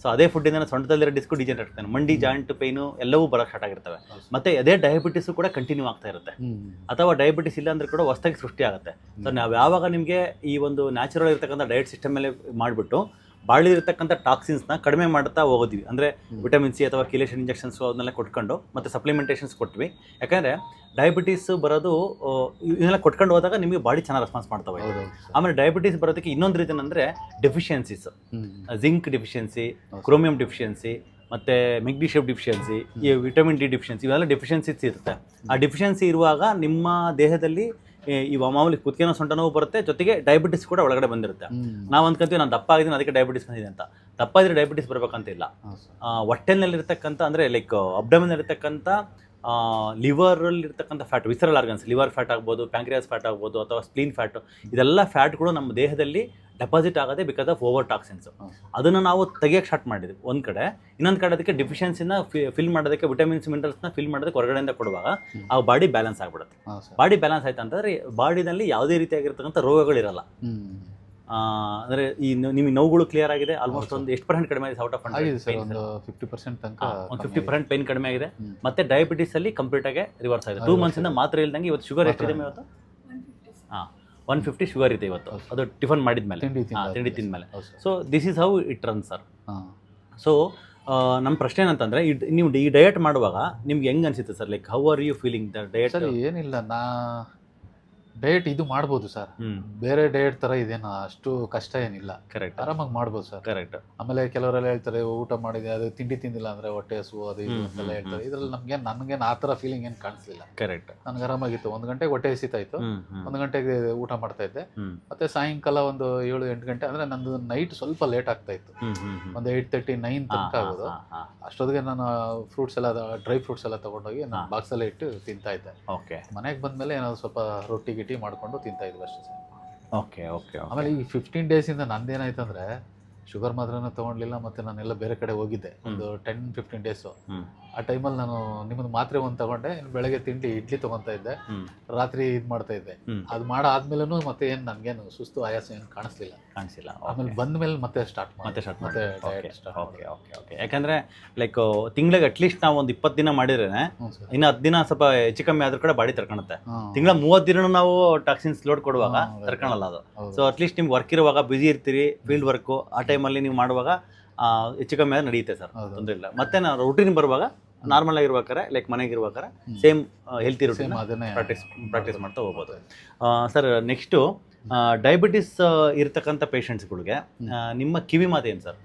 ಸೊ ಅದೇ ಫುಡ್ಡಿಂದನೇ ಸೊಂಟದಲ್ಲಿರೋ ಡಿಸ್ಕ್ ಡಿಜೆನ್ರೇಟ್ ಆಗ್ತಾನೆ, ಮಂಡಿ ಜಾಯಿಂಟ್ ಪೈನು ಎಲ್ಲವೂ ಬರೋಕ್ಕೆ ಸ್ಟಾರ್ಟ್ ಆಗಿರ್ತವೆ. ಮತ್ತು ಅದೇ ಡಯಾಬಿಟಿಸು ಕೂಡ ಕಂಟಿನ್ಯೂ ಆಗ್ತಾ ಇರುತ್ತೆ. ಅಥವಾ ಡಯಾಬಿಟಿಸ್ ಇಲ್ಲ ಅಂದರೆ ಕೂಡ ಹೊಸದಾಗಿ ಸೃಷ್ಟಿ ಆಗುತ್ತೆ. ಸೊ ನಾವು ಯಾವಾಗ ನಿಮಗೆ ಈ ಒಂದು ನ್ಯಾಚುರಲ್ ಇರ್ತಕ್ಕಂಥ ಡಯಟ್ ಸಿಸ್ಟಮ್ ಮೇಲೆ ಮಾಡಿಬಿಟ್ಟು ಬಾಳಿರ್ತಕ್ಕಂಥ ಟಾಕ್ಸಿನ್ಸ್ನ ಕಡಿಮೆ ಮಾಡ್ತಾ ಹೋಗೋದ್ವಿ, ಅಂದರೆ ವಿಟಮಿನ್ ಸಿ ಅಥವಾ ಕಿಲೇಷನ್ ಇಂಜೆಕ್ಷನ್ಸು ಅದನ್ನೆಲ್ಲ ಕೊಟ್ಕೊಂಡು ಮತ್ತು ಸಪ್ಲಿಮೆಂಟೇಷನ್ಸ್ ಕೊಟ್ವಿ. ಯಾಕಂದರೆ ಡಯಾಬಿಟೀಸ್ ಬರೋದು ಇದನ್ನೆಲ್ಲ ಕೊಟ್ಕೊಂಡು ಹೋದಾಗ ನಿಮಗೆ ಬಾಡಿ ಚೆನ್ನಾಗಿ ರೆಸ್ಪಾನ್ಸ್ ಮಾಡ್ತವೆ. ಆಮೇಲೆ ಡಯಾಬಿಟೀಸ್ ಬರೋದಕ್ಕೆ ಇನ್ನೊಂದು ರೀಸನ್ ಅಂದರೆ deficiencies, zinc deficiency, chromium deficiency, ಮತ್ತು ಮೆಗ್ನೀಷಿಯಮ್ ಡಿಫಿಷಿಯನ್ಸಿ, ಈ ವಿಟಮಿನ್ ಡಿ ಡಿಫಿಷಿಯನ್ಸಿ, ಇವೆಲ್ಲ ಡೆಫಿಷಿಯನ್ಸೀಸ್ ಇರುತ್ತೆ. ಆ ಡೆಫಿಷಿಯನ್ಸಿ ಇರುವಾಗ ನಿಮ್ಮ ದೇಹದಲ್ಲಿ ಈ ಮಾಮೂಲಿ ಕುತ್ತಿಗೆ ಸೊಂಟ ನೋವು ಬರುತ್ತೆ, ಜೊತೆಗೆ ಡಯಾಬಿಟಿಸ್ ಕೂಡ ಒಳಗಡೆ ಬಂದಿರುತ್ತೆ. ನಾವು ಅಂದ್ಕೊಂತೀವಿ ನಾನು ದಪ್ಪ ಆಗಿದ್ದೀನಿ ಅದಕ್ಕೆ ಡಯಾಬಿಟಿಸ್ ಬಂದಿದೆ ಅಂತ. ದಪ್ಪ ಇದ್ರೆ ಡಯಾಬಿಟಿಸ್ ಬರಬೇಕಂತ ಇಲ್ಲ. ಹೊಟ್ಟೆನಲ್ಲಿರ್ತಕ್ಕಂಥ ಅಂದರೆ ಲೈಕ್ ಅಬ್ಡಮಿನಲ್ಲಿರ್ತಕ್ಕಂಥ ಲಿವರಲ್ಲಿರ್ತಕ್ಕಂಥ fat, visceral organs, liver fat ಆಗ್ಬೋದು, ಪ್ಯಾಂಕ್ರಿಯಾಸ್ ಫ್ಯಾಟ್ ಆಗ್ಬೋದು, ಅಥವಾ ಸ್ಪ್ಲೀನ್ ಫ್ಯಾಟು, ಇದೆಲ್ಲ ಫ್ಯಾಟ್ಗಳು ನಮ್ಮ ದೇಹದಲ್ಲಿ ಡೆಪಾಸಿಟ್ ಆಗೋದೇ ಬಿಕಾಸ್ ಆಫ್ ಓವರ್ ಟಾಕ್ಸಿನ್ಸು. ಅದನ್ನು ನಾವು ತೆಗಿಯೋಕ್ಕೆ ಸ್ಟಾರ್ಟ್ ಮಾಡಿದ್ವಿ ಒಂದು ಕಡೆ. ಇನ್ನೊಂದು ಕಡೆ ಅದಕ್ಕೆ ಡಿಫಿಷಿಯನ್ಸಿನ ಫಿಲ್ ಮಾಡೋದಕ್ಕೆ, ವಿಟಮಿನ್ಸ್ ಮಿನರಲ್ಸ್ನ ಫಿಲ್ ಮಾಡೋದಕ್ಕೆ ಹೊರಗಡೆಯಿಂದ ಕೊಡುವಾಗ ಆ ಬಾಡಿ ಬ್ಯಾಲೆನ್ಸ್ ಆಗಿಬಿಡುತ್ತೆ. ಬಾಡಿ ಬ್ಯಾಲೆನ್ಸ್ ಆಯ್ತು ಅಂತಂದರೆ ಬಾಡಿನಲ್ಲಿ ಯಾವುದೇ ರೀತಿಯಾಗಿರ್ತಕ್ಕಂಥ ರೋಗಗಳಿರಲ್ಲ. ಅಂದರೆ ಈ ನಿಮಗೆ ನೋವುಗಳು ಕ್ಲಿಯರ್ ಆಗಿದೆ, ಆಲ್ಮೋಸ್ಟ್ ಒಂದು ಎಷ್ಟು % ಕಡಿಮೆ ಆಗಿದೆ? ಔಟ್ ಆಫ್ 50% ತನಕ, ಒಂದು 50% ಪೇನ್ ಕಡಿಮೆ ಆಗಿದೆ. ಮತ್ತೆ ಡಯಾಬಿಟಿಸಲ್ಲಿ ಕಂಪ್ಲೀಟಾಗಿ ರಿವರ್ಸ್ ಆಗಿದೆ. 2 ಮಂತ್ಸಿಂದ ಮಾತ್ರೆ ಇಲ್ದಂಗೆ. ಇವತ್ತು ಶುಗರ್ ಎಷ್ಟಿದೆ ಇವತ್ತು? 150 ಶುಗರ್ ಇದೆ ಇವತ್ತು, ಅದು ಟಿಫನ್ ಮಾಡಿದ್ಮೇಲೆ, ತಿಂಡಿ ತಿಂದಮೇಲೆ. So this is how it run sir. So ನಮ್ಮ ಪ್ರಶ್ನೆ ಏನಂತಂದರೆ, ನೀವು ಈ ಡಯಟ್ ಮಾಡುವಾಗ ನಿಮ್ಗೆ ಹೆಂಗೆ ಅನಿಸುತ್ತೆ sir? Like how are you feeling the diet? Sir ಏನಿಲ್ಲ, ಡಯಟ್ ಇದು ಮಾಡ್ಬೋದು ಸರ್. ಬೇರೆ ಡಯಟ್ ತರ ಇದೇನು ಅಷ್ಟು ಕಷ್ಟ ಏನಿಲ್ಲ. ಕರೆಕ್ಟ್, ಆರಾಮಾಗಿ ಮಾಡ್ಬೋದು ಸರ್. ಕರೆಕ್ಟ್. ಆಮೇಲೆ ಕೆಲವರೆಲ್ಲ ಹೇಳ್ತಾರೆ ಊಟ ಮಾಡಿದೆ ಅದು ತಿಂಡಿ ತಿಂದಿಲ್ಲ ಅಂದ್ರೆ ಹೊಟ್ಟೆ ಹಸು ಅದು ಇದು ಅಂತೆಲ್ಲ ಹೇಳ್ತಾರೆ. ಇದ್ರಲ್ಲಿ ನನಗೇನು ಆ ಥರ ಫೀಲಿಂಗ್ ಏನು ಕಾಣಿಸ್ಲಿಲ್ಲ. ಕರೆಕ್ಟ್. ನನಗೆ ಆರಾಮಾಗಿತ್ತು. 1 ಗಂಟೆಗೆ ಹೊಟ್ಟೆ ಹಸಿತಾ ಇತ್ತು, 1 ಗಂಟೆಗೆ ಊಟ ಮಾಡ್ತಾ ಇದ್ದೆ. ಮತ್ತೆ ಸಾಯಂಕಾಲ ಒಂದು 7-8 ಗಂಟೆ ಅಂದ್ರೆ ನಂದು ನೈಟ್ ಸ್ವಲ್ಪ ಲೇಟ್ ಆಗ್ತಾ ಇತ್ತು, ಒಂದು 8:30-9 ತನಕ ಆಗೋದು. ಅಷ್ಟೊತ್ತಿಗೆ ನಾನು ಫ್ರೂಟ್ಸ್ ಎಲ್ಲ, ಡ್ರೈ ಫ್ರೂಟ್ಸ್ ಎಲ್ಲ ತಗೊಂಡೋಗಿ ನಾನು ಬಾಕ್ಸಲ್ಲೇ ಇಟ್ಟು ತಿಂತಾ ಇದ್ದೆ. ಓಕೆ. ಮನೆಗೆ ಬಂದ್ಮೇಲೆ ಏನಾದ್ರು ಸ್ವಲ್ಪ ರೊಟ್ಟಿ ಗಿಟ್ಟಿ ಮಾಡ್ಕೊಂಡು ತಿಂತಾ ಇದ್ವಿ ಅಷ್ಟೇ ಸರ್. Okay okay. ಆಮೇಲೆ ಈ 15 ಡೇಸಿಂದ ನಂದೇನಾಯ್ತು ಅಂದರೆ, ಶುಗರ್ ಮಾತ್ರನೂ ತೊಗೊಳ್ಲಿಲ್ಲ, ಮತ್ತು ನಾನೆಲ್ಲ ಬೇರೆ ಕಡೆ ಹೋಗಿದ್ದೆ ಒಂದು 10-15 ಡೇಸು. ಆ ಟೈಮಲ್ಲಿ ನಾನು ನಿಮ್ಮದು ಮಾತ್ರೆ ಒಂದು ತಗೊಂಡೆ, ಬೆಳಗ್ಗೆ ತಿಂಡಿ ಇಡ್ಲಿ ತಗೊಂತಾ ಇದ್ದೆ, ರಾತ್ರಿ ಇದು ಮಾಡ್ತಾ ಇದ್ದೆ. ಅದು ಮಾಡಾದ್ಮೇಲೂ ಮತ್ತೆ ಏನು ನನಗೇನು ಸುಸ್ತು ಆಯಾಸ ಏನು ಕಾಣಿಸ್ಲಿಲ್ಲ. ಆಮೇಲೆ ಬಂದ ಮೇಲೆ ಮತ್ತೆ ಸ್ಟಾರ್ಟ್ ಮತ್ತೆ ಡಯಟ್ ಸ್ಟಾರ್ಟ್. ಓಕೆ. ಯಾಕಂದ್ರೆ ಲೈಕ್ ತಿಂಗಳಿಗೆ ಅಟ್ಲೀಸ್ಟ್ ನಾವು ಒಂದು 20 ದಿನ ಮಾಡಿದ್ರೆ ಇನ್ನು 10 ದಿನ ಸ್ವಲ್ಪ ಹೆಚ್ಚು ಕಮ್ಮಿ ಆದ್ರೂ ಕೂಡ ಬಾಡಿ ತರ್ಕೊಳುತ್ತೆ. ತಿಂಗಳ 30 ದಿನ ನಾವು ಟಾಕ್ಸಿನ್ಸ್ ಲೋಡ್ ಕೊಡುವಾಗ ತರ್ಕೊಳಲ್ಲ ಅದು. ಸೊ ಅಟ್ಲೀಸ್ಟ್ ನಿಮ್ಗೆ ವರ್ಕ್ ಇರುವಾಗ ಬಿಸಿ ಇರ್ತೀರಿ, ಫೀಲ್ಡ್ ವರ್ಕು, ಆ ಟೈಮಲ್ಲಿ ನೀವು ಮಾಡುವಾಗ ಹೆಚ್ಚು ಕಮ್ಮಿ ಆದ್ರೆ ನಡೆಯುತ್ತೆ ಸರ್, ತೊಂದರೆ ಇಲ್ಲ. ಮತ್ತೆ ನಾವು ರೂಟೀನ್ ಬರುವಾಗ ನಾರ್ಮಲ್ ಆಗಿರ್ಬೇಕಾರೆ ಲೈಕ್ ಮನೆಗೆ ಇರ್ಬೇಕಾರೆ ಸೇಮ್ ಹೆಲ್ತಿ ರೂಟೀನ್ ಪ್ರಾಕ್ಟೀಸ್ ಮಾಡ್ತಾ ಹೋಗ್ಬೋದು. ಸರ್ ನೆಕ್ಸ್ಟು ಡಯಾಬಿಟಿಸ್ ಇರ್ತಕ್ಕಂಥ ಪೇಷಂಟ್ಸ್ಗಳಿಗೆ ನಿಮ್ಮ ಕಿವಿ ಮಾತು ಏನು ಸರ್?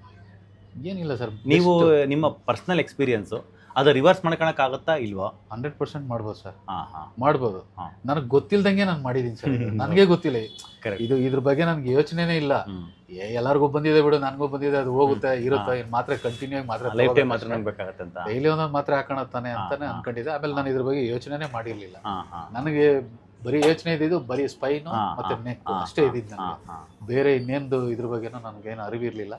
ಏನಿಲ್ಲ ಸರ್, ನೀವು ನಿಮ್ಮ ಪರ್ಸ್ನಲ್ ಎಕ್ಸ್ಪೀರಿಯನ್ಸು ಅದು ರಿವರ್ಸ್ ಮಾಡ್ಕೊಳಕ್ಕಾಗತ್ತಾ ಇಲ್ವಾ? 100% ಮಾಡ್ಬೋದು ಸರ್. ಮಾಡ್ಬೋದು. ನನಗೆ ಗೊತ್ತಿಲ್ದಂಗೆ ನಾನು ಮಾಡಿದೀನಿ ಸರ್. ನನಗೆ ಗೊತ್ತಿಲ್ಲ ಇದ್ರ ಬಗ್ಗೆ ನನಗೆ ಯೋಚನೆನೇ ಇಲ್ಲ. ಎಲ್ಲರಿಗೂ ಬಂದಿದೆ ಬಿಡು, ನನಗೂ ಬಂದಿದೆ, ಅದು ಹೋಗುತ್ತೆ ಇರುತ್ತೆ, ಮಾತ್ರ ಕಂಟಿನ್ಯೂ ಆಗಿ ಮಾತ್ರ ಲೈಫ್ ಟೈಮ್ ಮಾತ್ರ ಬೇಕಾಗತ್ತೆ ಅಂತ ಡೈಲಿ ಒಂದೊಂದು ಮಾತ್ರ ಹಾಕೋಣತ್ತಾನೆ ಅಂತಾನೆ ಅನ್ಕೊಂಡಿದ್ದೆ. ಆಮೇಲೆ ನಾನು ಇದ್ರ ಬಗ್ಗೆ ಯೋಚನೆನೇ ಮಾಡಿರ್ಲಿಲ್ಲ. ನನಗೆ ಬರೀ ಯೋಚನೆ ಇದ್ದಿದ್ದು ಬರೀ ಸ್ಪೈನು ಮತ್ತೆ ನೆಕ್ ಅಷ್ಟೇ ಇದ್ದಿದ್ದು ನನಗೆ. ಬೇರೆ ಇನ್ನೇನು ಇದ್ರ ಬಗ್ಗೆನೂ ನನಗೇನು ಅರಿವಿರ್ಲಿಲ್ಲ.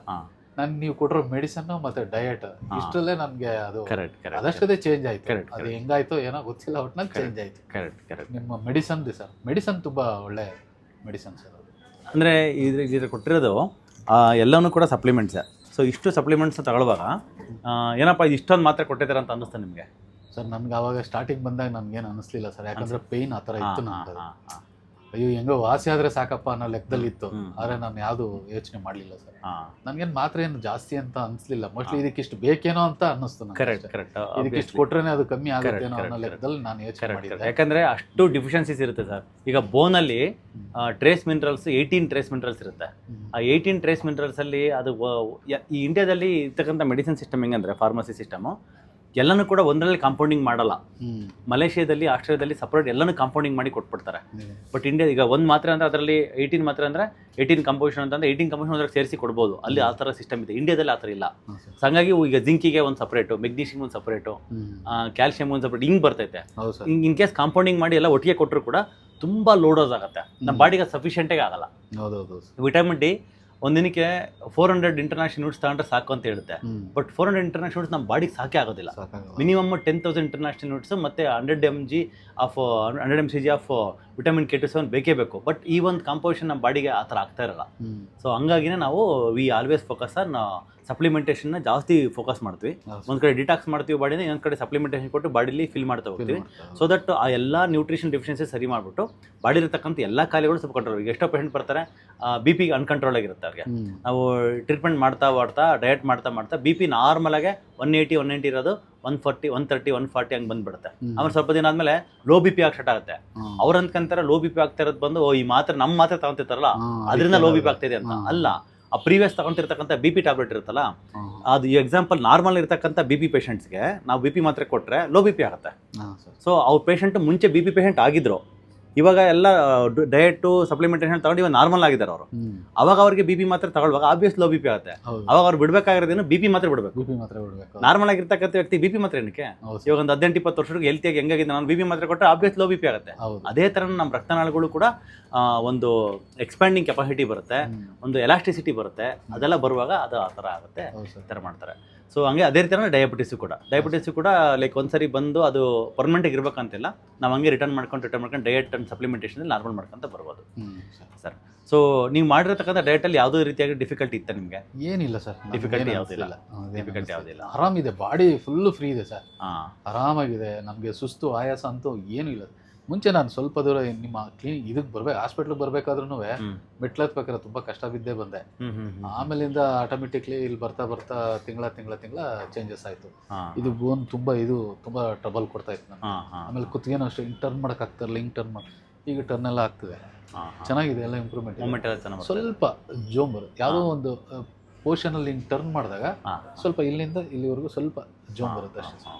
ನನ್ ನೀವು ಕೊಟ್ಟಿರೋ ಮೆಡಿಸನ್ ಮತ್ತೆ ಡಯಟ್ ಇಷ್ಟರಲ್ಲೇ ನನಗೆ ಅದು ಅದಷ್ಟೇ ಚೇಂಜ್ ಆಯ್ತು. ಅದು ಹೆಂಗಾಯ್ತು ಏನೋ ಗೊತ್ತಿಲ್ಲ, ಒಟ್ಟಿನಲ್ಲಿ ಚೇಂಜ್ ಆಯ್ತು. ನಿಮ್ಮ ಮೆಡಿಸನ್ ಸರ್, ಮೆಡಿಸನ್ ತುಂಬಾ ಒಳ್ಳೆ ಮೆಡಿಸನ್ ಸರ್. ಅಂದರೆ ಇದ್ರ ಕೊಟ್ಟಿರೋದು ಎಲ್ಲನೂ ಕೂಡ ಸಪ್ಲಿಮೆಂಟ್ಸ್. ಸೊ ಇಷ್ಟು ಸಪ್ಲಿಮೆಂಟ್ಸ್ನ ತಗೊಳ್ಳುವಾಗ ಏನಪ್ಪ ಇದು ಇಷ್ಟೊಂದು ಮಾತ್ರ ಕೊಟ್ಟಿದ್ದಾರೆ ಅಂತ ಅನ್ನಿಸ್ತಾ ನಿಮಗೆ? ಸರ್ ನನಗೆ ಆವಾಗ ಸ್ಟಾರ್ಟಿಂಗ್ ಬಂದಾಗ ನನಗೇನು ಅನ್ನಿಸ್ಲಿಲ್ಲ ಸರ್, ಯಾಕಂದ್ರೆ ಪೇಯ್ನ್ ಆ ಥರ ಇತ್ತು ನನಗೆ. ಅಯ್ಯೋ ಹೆಂಗೋ ವಾಸಿ ಆದ್ರೆ ಸಾಕಪ್ಪ ಅನ್ನೋ ಲೆಕ್ಕದಲ್ಲಿ ಇತ್ತು. ಆದ್ರೆ ನಾನು ಯಾವ್ದು ಯೋಚನೆ ಮಾಡ್ಲಿಲ್ಲ ಸರ್. ನನ್ಗೇನ್ ಮಾತ್ರ ಏನು ಜಾಸ್ತಿ ಅಂತ ಅನ್ಸ್ಲಿಲ್ಲ. ಮೋಸ್ಟ್ಲಿ ಇದಕ್ಕಿಷ್ಟು ಬೇಕೇನೋ ಅಂತ ಅನ್ನಿಸ್ತು. ಇದಕ್ಕಿಷ್ಟು ಕೊಟ್ರೇನೆ ಅದು ಕಮ್ಮಿ ಆಗುತ್ತೇನೋ ಅನ್ನೋ ಲೆಕ್ಕದಲ್ಲಿ ನಾನು ಯೋಚನೆ ಮಾಡಿದ್ದೆ. ಯಾಕಂದ್ರೆ ಅಷ್ಟು ಡಿಫಿಷಿಯನ್ಸೀಸ್ ಇರುತ್ತೆ ಸರ್. ಈಗ ಬೋನಲ್ಲಿ ಟ್ರೇಸ್ ಮಿನರಲ್ಸ್ 18 ಟ್ರೇಸ್ ಮಿನರಲ್ಸ್ ಇರುತ್ತೆ. ಆ 18 ಟ್ರೇಸ್ ಮಿನರಲ್ಸ್ ಅಲ್ಲಿ ಅದು ಈ ಇಂಡಿಯಾದಲ್ಲಿ ಇರ್ತಕ್ಕಂಥ ಮೆಡಿಸಿನ್ ಸಿಸ್ಟಮ್ ಹೆಂಗಂದ್ರೆ ಫಾರ್ಮಸಿ ಸಿಸ್ಟಮು ಎಲ್ಲನೂ ಕೂಡ ಒಂದರಲ್ಲಿ ಕಾಂಪೌಂಡಿಂಗ್ ಮಾಡಲ್ಲ. ಮಲೇಷಿಯಾದಲ್ಲಿ, ಆಸ್ಟ್ರೇಲಿಯಾದಲ್ಲಿ ಸಪರೇಟ್ ಎಲ್ಲನೂ ಕಾಂಪೌಂಡಿಂಗ್ ಮಾಡಿ ಕೊಟ್ಬಿಡ್ತಾರೆ. ಬಟ್ ಇಂಡಿಯಾ ಈಗ ಒಂದು ಮಾತ್ರೆ ಅಂದರೆ ಅದರಲ್ಲಿ 18 ಮಾತ್ರೆ ಅಂದರೆ 18 ಕಂಪೋಸಿಷನ್ ಅಂತಂದರೆ 18 ಕಂಪೋಸಿಷನ್ ಅದ್ರಾಗ ಸೇರಿಸಿ ಕೊಡ್ಬೋದು. ಅಲ್ಲಿ ಆ ಥರ ಸಿಸ್ಟಮ್ ಇದೆ. ಇಂಡಿಯಾದಲ್ಲಿ ಆ ಥರ ಇಲ್ಲ. ಸೊ ಹಂಗಾಗಿ ಈಗ ಜಿಂಕಿಗೆ ಒಂದು ಸಪ್ರೇಟು, ಮೆಗ್ನೀಷಿಯಮ್ ಒಂದು ಸಪ್ರೇಟು, ಕ್ಯಾಲ್ಸಿಯಮ್ ಒಂದು ಸಪ್ರೇಟ್ ಹಿಂಗೆ ಬರ್ತೈತೆ. ಇನ್ ಕೇಸ್ ಕಾಂಪೌಂಡಿಂಗ್ ಮಾಡಿ ಎಲ್ಲ ಒಟ್ಟಿಗೆ ಕೊಟ್ಟರು ಕೂಡ ತುಂಬ ಲೋಡೋಸ್ ಆಗುತ್ತೆ. ನಮ್ಮ ಬಾಡಿಗೆ ಸಫಿಷಿಯೆಂಟಾಗಿ ಆಗಲ್ಲ. ವಿಟಮಿನ್ ಡಿ ಒಂದಿನಕ್ಕೆ 400 ಇಂಟರ್ನ್ಯಾಷನಲ್ ಯೂನಿಟ್ಸ್ ತಗೊಂಡ್ರೆ ಸಾಕು ಅಂತ ಹೇಳುತ್ತೆ. ಬಟ್ 400 ಇಂಟರ್ನ್ಯಾಷನಲ್ ಯೂನಿಟ್ಸ್ ನಮ್ಮ ಬಾಡಿಗೆ ಸಾಕೇ ಆಗೋದಿಲ್ಲ. ಮಿನಿಮಮ್ 10,000 ಇಂಟರ್ನ್ಯಾಷನಲ್ ಯೂನಿಟ್ಸ್ ಮತ್ತು 100 mg ಆಫ್ ವಿಟಮಿನ್ K27 ಬೇಕೇ ಬೇಕು. ಬಟ್ ಈ ಒಂದು ಕಾಂಪೋಸಿಷನ್ ನಮ್ಮ ಬಾಡಿಗೆ ಆ ಥರ ಆಗ್ತಾ ಇರಲ್ಲ. ಸೊ ಹಂಗಾಗಿನೇ ನಾವು ವಿ ಆಲ್ವೇಸ್ ಫೋಕಸ್ ಆನ್ ಸಪ್ಲಿಮೆಂಟೇಷನ್ನ ಜಾಸ್ತಿ ಫೋಕಸ್ ಮಾಡ್ತೀವಿ. ಒಂದು ಕಡೆ ಡಿಟಾಕ್ಸ್ ಮಾಡ್ತೀವಿ ಬಾಡಿನ, ಇನ್ನೊಂದು ಕಡೆ ಸಪ್ಲಿಮೆಂಟೇಷನ್ ಕೊಟ್ಟು ಬಾಡಿಲಿ ಫಿಲ್ ಮಾಡ್ತಾ ಹೋಗ್ತೀವಿ. ಸೊ ದಟ್ ಆ ಎಲ್ಲ ನ್ಯೂಟ್ರಿಷನ್ ಡೆಫಿಷಿಯನ್ಸಿ ಸರಿ ಮಾಡಿಬಿಟ್ಟು ಬಾಡಿ ಇರತಕ್ಕಂಥ ಎಲ್ಲ ಕಾಯಿಲೆಗಳು ಸ್ವಲ್ಪ ಕಂಟ್ರೋಲ್. ಈಗ ಎಷ್ಟೋ ಪೇಷಂಟ್ ಬರ್ತಾರೆ BP ಅನ್ಕಂಟ್ರೋಲ್ ಆಗಿರುತ್ತೆ ಅವ್ರಿಗೆ. ನಾವು ಟ್ರೀಟ್ಮೆಂಟ್ ಮಾಡ್ತಾ ಡಯಟ್ ಮಾಡ್ತಾ BP ನಾರ್ಮಲ್ ಆಗಿ 180, 190 ಇರೋದು 140, 130, 140 ಹಂಗೆ ಬಂದ್ಬಿಡುತ್ತೆ. ಆಮೇಲೆ ಸ್ವಲ್ಪ ದಿನ ಆದ್ಮೇಲೆ ಲೋ BP ಆಗಿ ಸ್ಟಾರ್ಟ್ ಆಗುತ್ತೆ. ಅವ್ರು ಅಂದ್ಕೊಂತಾರೆ ಲೋ BP ಆಗ್ತಾ ಇರೋದು ಬಂದು ಈ ಮಾತ್ರೆ ನಮ್ಮ ಮಾತ್ರೆ ತಗೊಂತಿರ್ತಾರಲ್ಲ ಅದರಿಂದ ಲೋ BP ಆಗ್ತಿದೆ ಅಂತ. ಅಲ್ಲ, ಆ ಪ್ರೀವಿಯಸ್ ತಗೊಂತಿರ್ತಕ್ಕಂಥ BP ಟ್ಯಾಬ್ಲೆಟ್ ಇರುತ್ತಲ್ಲ, ಅದು ಎಕ್ಸಾಂಪಲ್ ನಾರ್ಮಲ್ ಇರ್ತಕ್ಕಂಥ BP ಪೇಷಂಟ್ಸ್ಗೆ ನಾವು BP ಮಾತ್ರೆ ಕೊಟ್ಟರೆ ಲೋ BP ಆಗುತ್ತೆ. ಸೊ ಅವ್ರ ಪೇಷಂಟ್ ಮುಂಚೆ BP ಪೇಷಂಟ್ ಆಗಿದ್ರು, ಇವಾಗ ಎಲ್ಲ ಡಯಟು ಸಪ್ಲಿಮೆಂಟೇಷನ್ ತಗೊಂಡು ಇವಾಗ ನಾರ್ಮಲ್ ಆಗಿದ್ದಾರೆ ಅವರು. ಅವಾಗ ಅವ್ರಿಗೆ BP ಮಾತ್ರ ತಗೊಳ್ಳುವಾಗ ಆಬ್ವಿಯಸ್ ಲೋ BP ಆಗುತ್ತೆ. ಅವಾಗ ಅವ್ರು ಬಿಡ್ಬೇಕಾಗಿರೋದೇನು BP ಮಾತ್ರ ಬಿಡಬೇಕು. ನಾರ್ಮಲ್ ಆಗಿರ್ತಕ್ಕಂಥ ವ್ಯಕ್ತಿ BP ಮಾತ್ರ ಏನಕ್ಕೆ? ಇವಾಗ ಒಂದು 18-20 ವರ್ಷಕ್ಕೆ ಹೆಲ್ತಿಯಾಗಿ ಹೆಂಗಾಗಿದೆ, ನಾನು BP ಮಾತ್ರ ಕೊಟ್ಟರೆ ಆಬ್ವಿಯಸ್ ಲೋ BP ಆಗುತ್ತೆ. ಅದೇ ಥರ ನಮ್ಮ ರಕ್ತನಾಳಗಳು ಕೂಡ ಒಂದು ಎಕ್ಸ್ಪ್ಯಾಂಡಿಂಗ್ ಕೆಪಾಸಿಟಿ ಬರುತ್ತೆ, ಒಂದು ಎಲಾಸ್ಟಿಸಿಟಿ ಬರುತ್ತೆ. ಅದೆಲ್ಲ ಬರುವಾಗ ಅದು ಆ ಥರ ಆಗುತ್ತೆ, ಈ ಥರ ಮಾಡ್ತಾರೆ. ಸೊ ಹಂಗೆ ಅದೇ ರೀತಿ ಡಯಾಬಿಟಿಸು ಕೂಡ ಲೈಕ್ ಒಂದ್ಸರಿ ಬಂದು ಅದು ಪರ್ಮನೆಂಟಾಗಿ ಇರ್ಬೇಕಂತಿಲ್ಲ. ನಾವು ಹಂಗೆ ರಿಟರ್ನ್ ಮಾಡ್ಕೊಂಡು ಡಯಟ್ ಅಂಡ್ ಸಪ್ಲಿಮೆಂಟೇಷನ್ ನಾರ್ಮಲ್ ಮಾಡ್ಕೊಂತ ಬರ್ಬೋದು ಸರ್. ಸೊ ನೀವು ಮಾಡಿರತಕ್ಕಂಥ ಡಯಟಲ್ಲಿ ಯಾವುದೋ ರೀತಿಯಾಗಿ ಡಿಫಿಕಲ್ಟಿ ಇತ್ತ ನಿಮಗೆ? ಏನಿಲ್ಲ ಸರ್, ಡಿಫಿಕಲ್ಟಿ ಯಾವುದಿಲ್ಲ. ಆರಾಮಿದೆ, ಬಾಡಿ ಫುಲ್ಲು ಫ್ರೀ ಇದೆ ಸರ್, ಆರಾಮಾಗಿದೆ. ನಮಗೆ ಸುಸ್ತು ಆಯಾಸ ಅಂತೂ ಏನೂ ಇಲ್ಲ. ಮುಂಚೆ ನಾನು ಸ್ವಲ್ಪ ದೂರ ನಿಮ್ಮ ಇದಕ್ಕೆ ಹಾಸ್ಪಿಟ್ಲಿಗೆ ಬರ್ಬೇಕಾದ್ರೂ ಮೆಟ್ಲು ಹತ್ಬೇಕಾದ್ರೆ ತುಂಬ ಕಷ್ಟ ಬಿದ್ದೇ ಬಂದೆ. ಆಮೇಲಿಂದ ಆಟೋಮೆಟಿಕ್ಲಿ ಇಲ್ಲಿ ಬರ್ತಾ ತಿಂಗಳ ಚೇಂಜಸ್ ಆಯಿತು. ಇದು ಬೋನ್ ತುಂಬ ಟ್ರಬಲ್ ಕೊಡ್ತಾ ಇತ್ತು ನಾನು. ಆಮೇಲೆ ಕುತ್ತಿಗೆನೂ ಅಷ್ಟೇ ಟರ್ನ್ ಮಾಡೋಕೆ ಆಗ್ತಾರಲ್ಲ, ಹಿಂಗೆ ಟರ್ನ್ ಮಾಡಿ ಈಗ ಟರ್ನ್ ಎಲ್ಲ ಆಗ್ತಿದೆ, ಚೆನ್ನಾಗಿದೆ, ಎಲ್ಲ ಇಂಪ್ರೂವ್ಮೆಂಟ್. ಸ್ವಲ್ಪ ಜೋಮ್ ಬರುತ್ತೆ, ಯಾವುದೋ ಒಂದು ಪೋರ್ಷನಲ್ಲಿ ಹಿಂಗೆ ಟರ್ನ್ ಮಾಡಿದಾಗ ಸ್ವಲ್ಪ ಇಲ್ಲಿಂದ ಇಲ್ಲಿವರೆಗೂ ಸ್ವಲ್ಪ ಜೋಮ್ ಬರುತ್ತೆ ಅಷ್ಟೇ.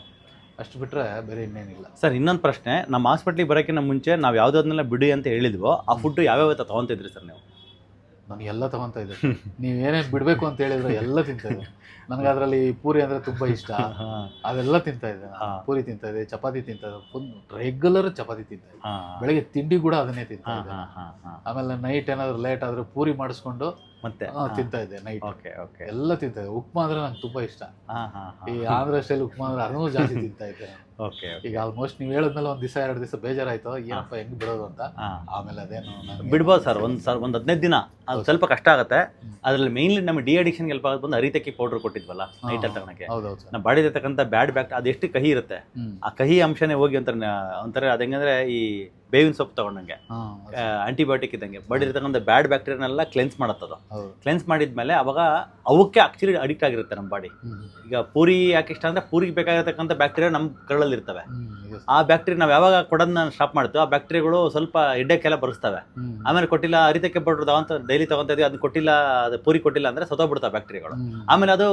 ಅಷ್ಟು ಬಿಟ್ಟರೆ ಬೇರೆ ಇನ್ನೇನಿಲ್ಲ ಸರ್. ಇನ್ನೊಂದು ಪ್ರಶ್ನೆ, ನಮ್ಮ ಹಾಸ್ಪಿಟ್ಲಿಗೆ ಬರೋಕ್ಕಿಂತ ಮುಂಚೆ ನಾವು ಯಾವುದನ್ನೆಲ್ಲ ಬಿಡಿ ಅಂತ ಹೇಳಿದ್ವೋ ಆ ಫುಡ್ಡು ಯಾವ್ಯಾವ ತೊಗೊತಿದ್ರಿ ಸರ್ ನೀವು? ನಾನು ಎಲ್ಲ ತಗೊಂತ ಇದ್ದೆ. ನೀವೇನೇನು ಬಿಡಬೇಕು ಅಂತ ಹೇಳಿದ್ರೆ ಎಲ್ಲ ತಿಂತಾ ಇದ್ದೆ. ನನಗೆ ಅದರಲ್ಲಿ ಪೂರಿ ಅಂದರೆ ತುಂಬ ಇಷ್ಟ. ಅದೆಲ್ಲ ತಿಂತಾ ಇದ್ದೆ. ಪೂರಿ ತಿಂತಾ ಇದ್ದೆ, ಚಪಾತಿ ತಿಂತಾ ಇದ್ದೆ, ಫುಲ್ ರೆಗ್ಯುಲರ್ ಚಪಾತಿ ತಿಂತಾ ಇದ್ದೆ. ಬೆಳಗ್ಗೆ ತಿಂಡಿ ಕೂಡ ಅದನ್ನೇ ತಿಂತಾ ಇದ್ದೆ. ಆಮೇಲೆ ನೈಟ್ ಏನಾದರೂ ಲೇಟ್ ಆದರೆ ಪೂರಿ ಮಾಡಿಸ್ಕೊಂಡು ಮತ್ತೆ ತಿಂತಾ ಇದ್ದೆ ನೈಟ್. Okay okay. ಎಲ್ಲ ತಿಂತಾ ಇದ್ದೆ. ಉಪ್ಮಾ ಅಂದರೆ ನಂಗೆ ತುಂಬ ಇಷ್ಟ. ಈ ಆಂಧ್ರ ಸ್ಟೈಲ್ ಉಪ್ಮಾ ಅಂದರೆ ಅದನ್ನೂ ಜಾಸ್ತಿ ತಿಂತಾ ಇದ್ದೆ. ಓಕೆ. ಈಗ ಆಲ್ಮೋಸ್ಟ್ ನೀವು ಹೇಳಿದ್ಮೇಲೆ ಒಂದು ದಿವಸ 2 ದಿವಸ ಬೇಜಾರಾಯ್ತು, ಏನಪ್ಪ ಹೆಂಗ್ ಬಿಡೋದು ಅಂತ. ಆಮೇಲೆ ಅದೇನು ಬಿಡ್ಬೋದು ಸರ್, ಒಂದು 15 ದಿನ ಅದು ಸ್ವಲ್ಪ ಕಷ್ಟ ಆಗುತ್ತೆ. ಅದರಲ್ಲಿ ಮೇನ್ಲಿ ನಮಗೆ ಡಿ ಅಡಿಕ್ಷನ್ಗೆ ಹೆಲ್ಪ್ ಆಗೋದು ಬಂದು ಅರಿತಕ್ಕಿ ಪೌಡರ್ ಕೊಟ್ಟಿದ್ವಲ್ಲ ನೈಟಲ್ಲಿ ತಗೊಳಕ್ಕೆ. ನಮ್ಮ ಬಾಡಿ ಇರ್ತಕ್ಕಂಥ ಬ್ಯಾಡ್ ಬ್ಯಾಕ್ಟ್ ಅದೆಷ್ಟು ಕಹಿ ಇರುತ್ತೆ, ಆ ಕಹಿ ಅಂಶನೇ ಹೋಗಿ ಒಂಥರ ಅದು ಹೆಂಗಂದ್ರೆ ಈ ಬೇವಿನ ಸೊಪ್ಪು ತಗೊಂಡಂಗೆ ಆಂಟಿಬಯೋಟಿಕ್ ಇದ್ದಂಗೆ ಬಾಡಿ ಇರ್ತಕ್ಕಂಥ ಬ್ಯಾಡ್ ಬ್ಯಾಕ್ಟೀರಿಯಾನೆಲ್ಲ ಕ್ಲೆನ್ಸ್ ಮಾಡುತ್ತದು. ಕ್ಲೆನ್ಸ್ ಮಾಡಿದ್ಮೇಲೆ ಅವಾಗ ಅವಕ್ಕೆ ಆಕ್ಚುಲಿ ಅಡಿಕ್ಟ್ ಆಗಿರುತ್ತೆ ನಮ್ಮ ಬಾಡಿ. ಈಗ ಪೂರಿ ಯಾಕೆ ಇಷ್ಟ ಅಂದ್ರೆ ಪೂರಿಗೆ ಬೇಕಾಗಿರ್ತಕ್ಕಂಥ ಬ್ಯಾಕ್ಟೀರಿಯಾ ನಮ್ಮ ಕರಳಲ್ಲಿ ಇರ್ತವೆ. ಆ ಬ್ಯಾಕ್ಟೀರಿಯಾ ನಾವು ಯಾವಾಗ ಕೊಡೋದನ್ನ ಸ್ಟಾಪ್ ಮಾಡ್ತೀವಿ ಆ ಬ್ಯಾಕ್ಟೀರಿಯಾಗಳು ಸ್ವಲ್ಪ ಹೆಡ್ಡಕ್ಕೆಲ್ಲ ಬರೆಸ್ತವೆ. ಆಮೇಲೆ ಕೊಟ್ಟಿಲ್ಲ ಅರಿತಕ್ಕೆ ಪೌಡರ್ ಅಂತ ಡೈಲಿ ತಗೊಂತ ಇದೀವಿ, ಅದನ್ನ ಕೊಟ್ಟಿಲ್ಲ, ಅದು ಪೂರಿ ಕೊಟ್ಟಿಲ್ಲ ಅಂದ್ರೆ ಸತ್ತೋಗ್ಬಿಡ್ತಾವೆ ಬ್ಯಾಕ್ಟೀರಿಯಾಗಳು. ಆಮೇಲೆ ಅದು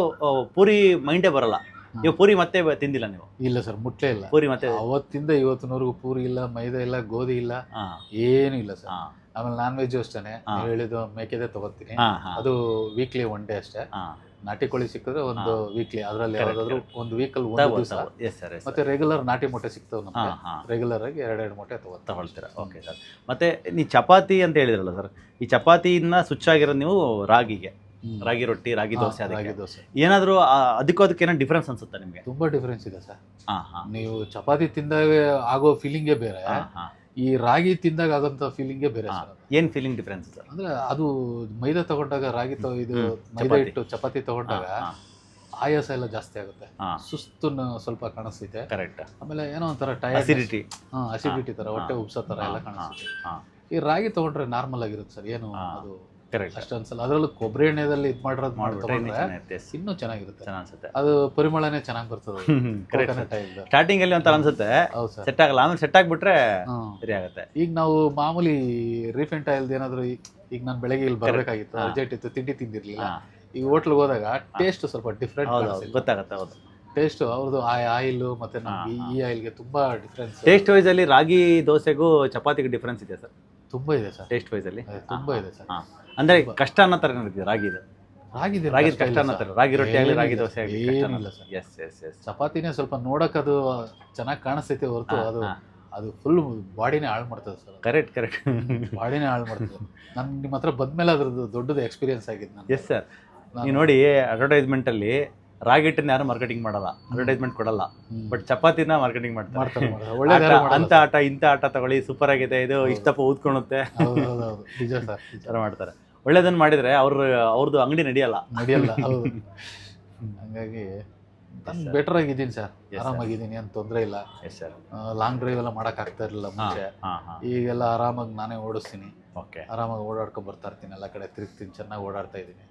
ಪೂರಿ ಮೈಂಡೇ ಬರಲ್ಲ. ನೀವು ಪೂರಿ ಮತ್ತೆ ತಿಂದಿಲ್ಲ ನೀವು? ಇಲ್ಲ ಸರ್, ಮುಟ್ಲೇ ಇಲ್ಲ ಪೂರಿ. ಮತ್ತೆ ಅವತ್ತಿಂದ ಇವತ್ತಿನವರೆಗೂ ಪೂರಿ ಇಲ್ಲ, ಮೈದಾ ಇಲ್ಲ, ಗೋಧಿ ಇಲ್ಲ, ಏನು ಇಲ್ಲ ಸರ್. ಆಮೇಲೆ ನಾನ್ ವೆಜ್ ಅಷ್ಟೇನೆ, ಹೇಳಿದ್ದು ಮೇಕೆದೆ ತಗೋತೀನಿ. ಅದು ವೀಕ್ಲಿ 1 ಡೇ ಅಷ್ಟೇ. ನಾಟಿ ಕೋಳಿ ಸಿಕ್ಕಿದ್ರೆ ಒಂದು ವೀಕ್ಲಿ, ಅದರಲ್ಲಿ ಯಾವ್ದಾದ್ರು ಒಂದು ವೀಕಲ್ಲಿ 1 ದಿವಸ. ಮತ್ತೆ ರೆಗ್ಯುಲರ್ ನಾಟಿ ಮೊಟ್ಟೆ ಸಿಗ್ತವೆ ನಮಗೆ, ರೆಗ್ಯುಲರ್ ಆಗಿ 2 ಮೊಟ್ಟೆ ತಗೊಳ್ತೀರಾ? Okay sir. ಮತ್ತೆ ನೀವು ಚಪಾತಿ ಅಂತ ಹೇಳಿದ್ರಲ್ಲ ಸರ್, ಈ ಚಪಾತಿನ ಸ್ವಿಚ್ ಆಗಿರೋದು ನೀವು ರಾಗಿಗೆ, ರಾಗಿ ರೊಟ್ಟಿ, ರಾಗಿ ದೋಸೆ. ಏನಾದರೂ ಅದಕ್ಕೂ ಅದಕ್ಕೆ ಏನೋ ಡಿಫ್ರೆನ್ಸ್ ಅನ್ಸುತ್ತಾ ನಿಮಗೆ? ತುಂಬಾ ಡಿಫ್ರೆನ್ಸ್ ಇದೆ ಸರ್. ನೀವು ಚಪಾತಿ ತಿಂದಾಗ ಆಗೋ ಫೀಲಿಂಗೇ ಬೇರೆ, ಈ ರಾಗಿ ತಿಂದಾಗ ಆಗೋಂಥ ಫೀಲಿಂಗೇ ಬೇರೆ ಸರ್. ಏನ್ ಫೀಲಿಂಗ್ ಡಿಫ್ರೆನ್ಸ್ ಸರ್? ಅಂದ್ರೆ ಅದು ಮೈದಾ ತಗೊಂಡಾಗ, ರಾಗಿ ಇದು ಮೈದಾ ಇಟ್ಟು ಚಪಾತಿ ತಗೊಂಡಾಗ ಆಯಾಸ ಎಲ್ಲ ಜಾಸ್ತಿ ಆಗುತ್ತೆ, ಸುಸ್ತು ಸ್ವಲ್ಪ ಕಾಣಿಸ್ತೈತೆ. ಕರೆಕ್ಟ್. ಆಮೇಲೆ ಏನೋ ಒಂಥರ ಅಸಿಡಿಟಿ ತರ, ಹೊಟ್ಟೆ ಉಬ್ಸೋ ತರ ಎಲ್ಲ ಕಾಣಿಸುತ್ತೆ. ಈ ರಾಗಿ ತಗೊಂಡ್ರೆ ನಾರ್ಮಲ್ ಆಗಿರುತ್ತೆ ಸರ್, ಏನು ಅದು ಅಷ್ಟು ಅನ್ಸಲ್ಲ. ಅದರಲ್ಲೂ ಕೊಬ್ಬರಿ ಎಣ್ಣೆದಲ್ಲಿ ಇದು ಮಾಡಿರೋದು ಇನ್ನೂ ಚೆನ್ನಾಗಿರುತ್ತೆ, ಅದು ಪರಿಮಳನೇ ಚೆನ್ನಾಗಿ ಬರ್ತದೆ. ಸ್ಟಾರ್ಟಿಂಗ್ ಅಲ್ಲಿ ಒಂಥರ ಅನ್ಸುತ್ತೆ, ಸೆಟ್ ಆಗಲ್ಲ, ಆಮೇಲೆ ಸೆಟ್ ಆಗ್ಬಿಟ್ರೆ ಸರಿ ಆಗುತ್ತೆ. ಈಗ ನಾವು ಮಾಮೂಲಿ ರೀಫೈಂಡ್ ಆಯಿಲ್ ಏನಾದ್ರು, ಈಗ ನಾನು ಬೆಳಗ್ಗೆ ಇಲ್ಲಿ ಬರಬೇಕಾಗಿತ್ತು, ಅರ್ಜೆಂಟ್ ಇತ್ತು, ತಿಂಡಿ ತಿಂದಿರ್ಲಿಲ್ಲ, ಈಗ ಹೋಟ್ಲಿಗೆ ಹೋದಾಗ ಟೇಸ್ಟ್ ಸ್ವಲ್ಪ ಡಿಫ್ರೆಂಟ್ ಗೊತ್ತಾಗುತ್ತೆ. ಹೌದು, ಟೇಸ್ಟ್ ಅವ್ರದ್ದು ಆಯಿಲ್ ಮತ್ತೆ ಈ ಆಯಿಲ್ಗೆ ತುಂಬಾ ಡಿಫ್ರೆನ್ಸ್. ಟೇಸ್ಟ್ ವೈಸ್ ಅಲ್ಲಿ ರಾಗಿ ದೋಸೆಗೂ ಚಪಾತಿಗೂ ಡಿಫ್ರೆನ್ಸ್ ಇದೆ ಸರ್? ತುಂಬಾ ಇದೆ ಸರ್, ಟೇಸ್ಟ್ ವೈಸ್ ಅಲ್ಲಿ ತುಂಬಾ ಇದೆ ಸರ್. ಅಂದ್ರೆ ಕಷ್ಟ ಅನ್ನೋ ತರ ನೋಡಿದ್ವಿ ರಾಗಿದು ಕಷ್ಟ ಅನ್ನೋ ತರ, ರಾಗಿ ರೊಟ್ಟಿ ಆಗಲಿ ರಾಗಿ ದೋಸೆ ಆಗಲಿ ಏನಿಲ್ಲ ಸರ್. ಎಸ್ ಎಸ್ ಎಸ್ ಚಪಾತಿನೇ ಸ್ವಲ್ಪ ನೋಡಕ್ ಅದು ಚೆನ್ನಾಗಿ ಕಾಣಿಸ್ತೈತೆ ಹೊರತು ಅದು ಫುಲ್ ಬಾಡಿನೇ ಹಾಳು ಮಾಡ್ತದೆ ಸರ್. ಕರೆಕ್ಟ್ ಕರೆಕ್ಟ್, ಬಾಡಿನೇ ಹಾಳು ಮಾಡ್ತದೆ. ನಾನು ನಿಮ್ಮ ಹತ್ರ ಬಂದ್ಮೇಲೆ ಅದ್ರದ್ದು ದೊಡ್ಡದು ಎಕ್ಸ್ಪೀರಿಯನ್ಸ್ ಆಗಿದೆ ನಾನು. Yes sir. ನೀವು ನೋಡಿ ಅಡ್ವರ್ಟೈಸ್ಮೆಂಟ್ ಅಲ್ಲಿ ರಾಗಿ ಹಿಟ್ಟನ್ನ ಯಾರು ಮಾರ್ಕೆಟಿಂಗ್ ಮಾಡಲ್ಲ, ಅಡ್ವರ್ಟೈಸ್ಮೆಂಟ್ ಕೊಡಲ್ಲ, ಬಟ್ ಚಪಾತಿನ ಮಾರ್ಕೆಟಿಂಗ್ ಮಾಡ್ತಾರೆ. ಅಂತ ಆಟ ಇಂಥ ಆಟ ತಗೊಳ್ಳಿ, ಸೂಪರ್ ಆಗಿದೆ, ಇದು ಇಷ್ಟಪ್ಪ ಊದ್ಕೊಳುತ್ತೆ ಥರ ಮಾಡ್ತಾರೆ. ಒಳ್ಳೇದನ್ನ ಮಾಡಿದ್ರೆ ಅವ್ರದ್ದು ಅಂಗಡಿ ನಡೆಯಲ್ಲ. ಹಂಗಾಗಿ ನಾನು ಬೆಟರ್ ಆಗಿದ್ದೀನಿ ಸರ್, ಆರಾಮಾಗಿದ್ದೀನಿ, ಏನು ತೊಂದರೆ ಇಲ್ಲ. ಲಾಂಗ್ ಡ್ರೈವ್ ಎಲ್ಲ ಮಾಡಕ್ ಆಗ್ತಾ ಇರಲಿಲ್ಲ ಮುಂಚೆ, ಈಗೆಲ್ಲ ಆರಾಮಾಗಿ ನಾನೇ ಓಡಿಸ್ತೀನಿ, ಆರಾಮಾಗಿ ಓಡಾಡ್ಕೊಂಡು ಬರ್ತಾ ಇರ್ತೀನಿ, ಎಲ್ಲ ಕಡೆ ತಿರುಗ್ತೀನಿ, ಚೆನ್ನಾಗಿ ಓಡಾಡ್ತಾ ಇದ್ದೀನಿ.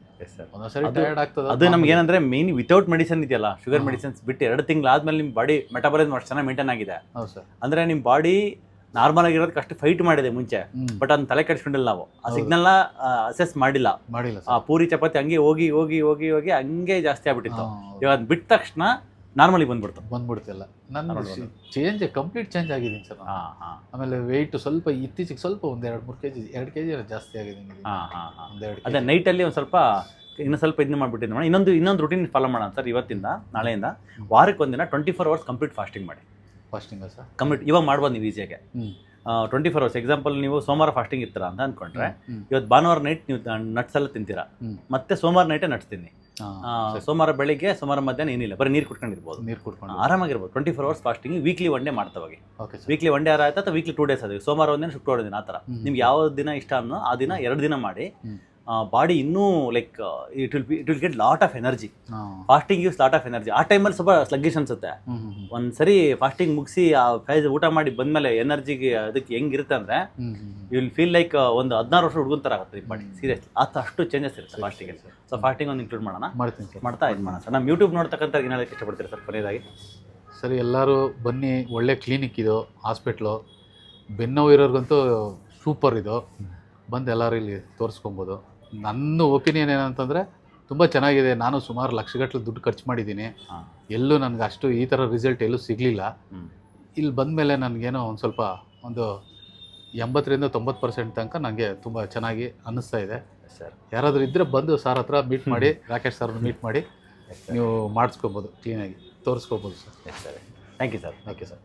ಅದು ನಮ್ಗೆ ಏನಂದ್ರೆ ಮೇನ್ ವಿತೌಟ್ ಮೆಡಿಸಿನ್ ಇದೆಯಲ್ಲ, ಶುಗರ್ ಮೆಡಿಸಿನ್ಸ್ ಬಿಟ್ಟು 2 ತಿಂಗಳಾದ್ಮೇಲೆ ನಿಮ್ ಬಾಡಿ ಮೆಟಾಬಾಲಿಸಮ್ ಅಷ್ಟು ಚೆನ್ನಾಗಿ ಮೇಂಟೈನ್ ಆಗಿದೆ. ಅಂದ್ರೆ ನಿಮ್ ಬಾಡಿ ನಾರ್ಮಲ್ ಆಗಿರೋದಕ್ಕೆ ಅಷ್ಟು ಫೈಟ್ ಮಾಡಿದೆ ಮುಂಚೆ, ಬಟ್ ಅದನ್ನ ತಲೆ ಕೆಡಿಸ್ಕೊಂಡಿಲ್ಲ ನಾವು, ಆ ಸಿಗ್ನಲ್ ಅಸೆಸ್ ಮಾಡಿಲ್ಲ. ಆ ಪೂರಿ ಚಪಾತಿ ಹಂಗೆ ಹೋಗಿ ಹೋಗಿ ಹೋಗಿ ಹೋಗಿ ಹಂಗೆ ಜಾಸ್ತಿ ಆಗ್ಬಿಟ್ಟಿತ್ತು. ಇವಾಗ ಅದ್ ಬಿಟ್ಟ ತಕ್ಷಣ ನಾರ್ಮಲಿ ಬಂದ್ಬಿಡ್ತಿಲ್ಲ. ನನ್ನ ಕಂಪ್ಲೀಟ್ ಚೇಂಜ್ ಆಗಿದ್ದೀನಿ ಸರ್. ಆಮೇಲೆ ವೆಯ್ಟ್ ಸ್ವಲ್ಪ ಇತ್ತೀಚೆಗೆ ಸ್ವಲ್ಪ ಒಂದು 2 ಕೆಜಿ ಜಾಸ್ತಿ ಆಗಿದ್ದೀನಿ. ಅದೇ ನೈಟಲ್ಲಿ ಒಂದು ಸ್ವಲ್ಪ ಇನ್ನೂ ಸ್ವಲ್ಪ ಇದನ್ನ ಮಾಡ್ಬಿಟ್ಟಿದ್ದೆ. ಇನ್ನೊಂದು ರೂಟೀನ್ ಫಾಲೋ ಮಾಡೋಣ ಸರ್ ಇವತ್ತಿಂದ ನಾಳೆಯಿಂದ. ವಾರಕ್ಕೆ ಒಂದಿನ 24 ಅವರ್ಸ್ ಕಂಪ್ಲೀಟ್ ಫಾಸ್ಟಿಂಗ್ ಮಾಡಿ. ಫಾಸ್ಟಿಂಗ್ ಸರ್ ಕಂಪ್ಲೀಟ್ ಇವಾಗ ಮಾಡ್ಬೋದು ನೀವು ಈಸಿಯಾಗೆ. 24 ಅವರ್ಸ್. ಎಕ್ಸಾಂಪಲ್ ನೀವು ಸೋಮವಾರ ಫಾಸ್ಟಿಂಗ್ ಇರ್ತೀರಾ ಅಂತ ಅಂದ್ಕೊಂಡ್ರೆ, ಇವತ್ತು ಭಾನುವಾರ ನೈಟ್ ನೀವು ನಟ್ಸ್ ಎಲ್ಲ ತಿಂತೀರಾ, ಮತ್ತೆ ಸೋಮವಾರ ನೈಟೇ ನಟ್ಸ್ ತಿನ್ನಿ. ಸೋಮವಾರ ಬೆಳಿಗ್ಗೆ, ಸೋಮವಾರ ಮಧ್ಯಾಹ್ನ ಏನಿಲ್ಲ, ಬರೀ ನೀರು ಕುಟ್ಕೊಂಡಿರ್ಬೋದು, ಆರಾಮಾಗಿರ್ಬೋದು. 24 ಅವರ್ಸ್ ಫಾಸ್ಟಿಂಗ್ ವೀಕ್ಲಿ 1 ಡೇ ಮಾಡ್ತಾವಾಗಿ. ವೀಕ್ಲಿ 1 ಡೇ ಆಯ್ತಾ, ಅಥವಾ ವೀಕ್ಲಿ 2 ಡೇಸ್ ಆದ್ರೆ ಸೋಮವಾರ ಒಂದಿನ, ಶುಕ್ರವಾರ ದಿನ, ಆ ಥರ ನಿಮ್ಗೆ ಯಾವ ದಿನ ಇಷ್ಟ ಅನ್ನೋ ಆ ದಿನ 2 ದಿನ ಮಾಡಿ. ಬಾಡಿ ಇನ್ನೂ like it will get lot of energy. Fasting use lot of energy. ಆ ಟೈಮಲ್ಲಿ ಸ್ವಲ್ಪ ಸ್ಲಗ್ಗಿಶ್ ಅನ್ಸುತ್ತೆ. ಒಂದ್ಸರಿ ಫಾಸ್ಟಿಂಗ್ ಮುಗಿಸಿ ಆ ಫೇಸ್ ಊಟ ಮಾಡಿ ಬಂದ್ಮೇಲೆ ಎನರ್ಜಿಗೆ ಅದಕ್ಕೆ ಹೆಂಗಿರುತ್ತೆ ಅಂದ್ರೆ, ಯು ವಿಲ್ ಫೀಲ್ ಲೈಕ್ ಒಂದು 16 ವರ್ಷ ಹುಡುಗನ ಥರ ಆಗುತ್ತೆ ಈ ಬಾಡಿ. ಸೀರಿಯಸ್ಲಿ ಅಷ್ಟು ಚೇಂಜಸ್ ಇರುತ್ತೆ ಫಾಸ್ಟಿಂಗ್. ಸೊ ಫಾಸ್ಟಿಂಗ್ ಒಂದು ಇನ್ಕ್ಲೂಡ್ ಮಾಡೋಣ, ಮಾಡ್ತಾ ಇದು ಮಾಡೋಣ ಸರ್. ನಮ್ಮ ಯೂಟ್ಯೂಬ್ ನೋಡ್ತಕ್ಕಂಥ ಏನಾದ್ರು ಇಷ್ಟಪಡ್ತೀರಾ ಸರ್ ಕೊನೆಯದಾಗಿ? ಸರಿ, ಎಲ್ಲರೂ ಬನ್ನಿ, ಒಳ್ಳೆ ಕ್ಲಿನಿಕ್ ಇದು, ಹಾಸ್ಪಿಟ್ಲು. ಬೆನ್ನೋವು ಇರೋರ್ಗಂತೂ ಸೂಪರ್ ಇದು, ಬಂದು ಎಲ್ಲರೂ ಇಲ್ಲಿ ತೋರಿಸ್ಕೊಬೋದು. ನನ್ನ ಒಪಿನಿಯನ್ ಏನಂತಂದರೆ ತುಂಬ ಚೆನ್ನಾಗಿದೆ. ನಾನು ಸುಮಾರು ಲಕ್ಷಗಟ್ಟಲೆ ದುಡ್ಡು ಖರ್ಚು ಮಾಡಿದ್ದೀನಿ, ಎಲ್ಲೂ ನನಗೆ ಅಷ್ಟು ಈ ಥರ ರಿಸಲ್ಟ್ ಎಲ್ಲೂ ಸಿಗಲಿಲ್ಲ. ಇಲ್ಲಿ ಬಂದಮೇಲೆ ನನಗೇನೋ ಒಂದು ಸ್ವಲ್ಪ ಒಂದು 80-90% ತನಕ ನನಗೆ ತುಂಬ ಚೆನ್ನಾಗಿ ಅನ್ನಿಸ್ತಾ ಇದೆ ಸರ್. ಯಾರಾದರೂ ಇದ್ದರೆ ಬಂದು ಸರ್ ಹತ್ರ ಮೀಟ್ ಮಾಡಿ, ರಾಕೇಶ್ ಸರ್ನ ಮೀಟ್ ಮಾಡಿ ನೀವು ಮಾಡಿಸ್ಕೋಬೋದು, ಕ್ಲೀನಾಗಿ ತೋರಿಸ್ಕೋಬೋದು sir. Yes sir. Thank you sir. Okay sir.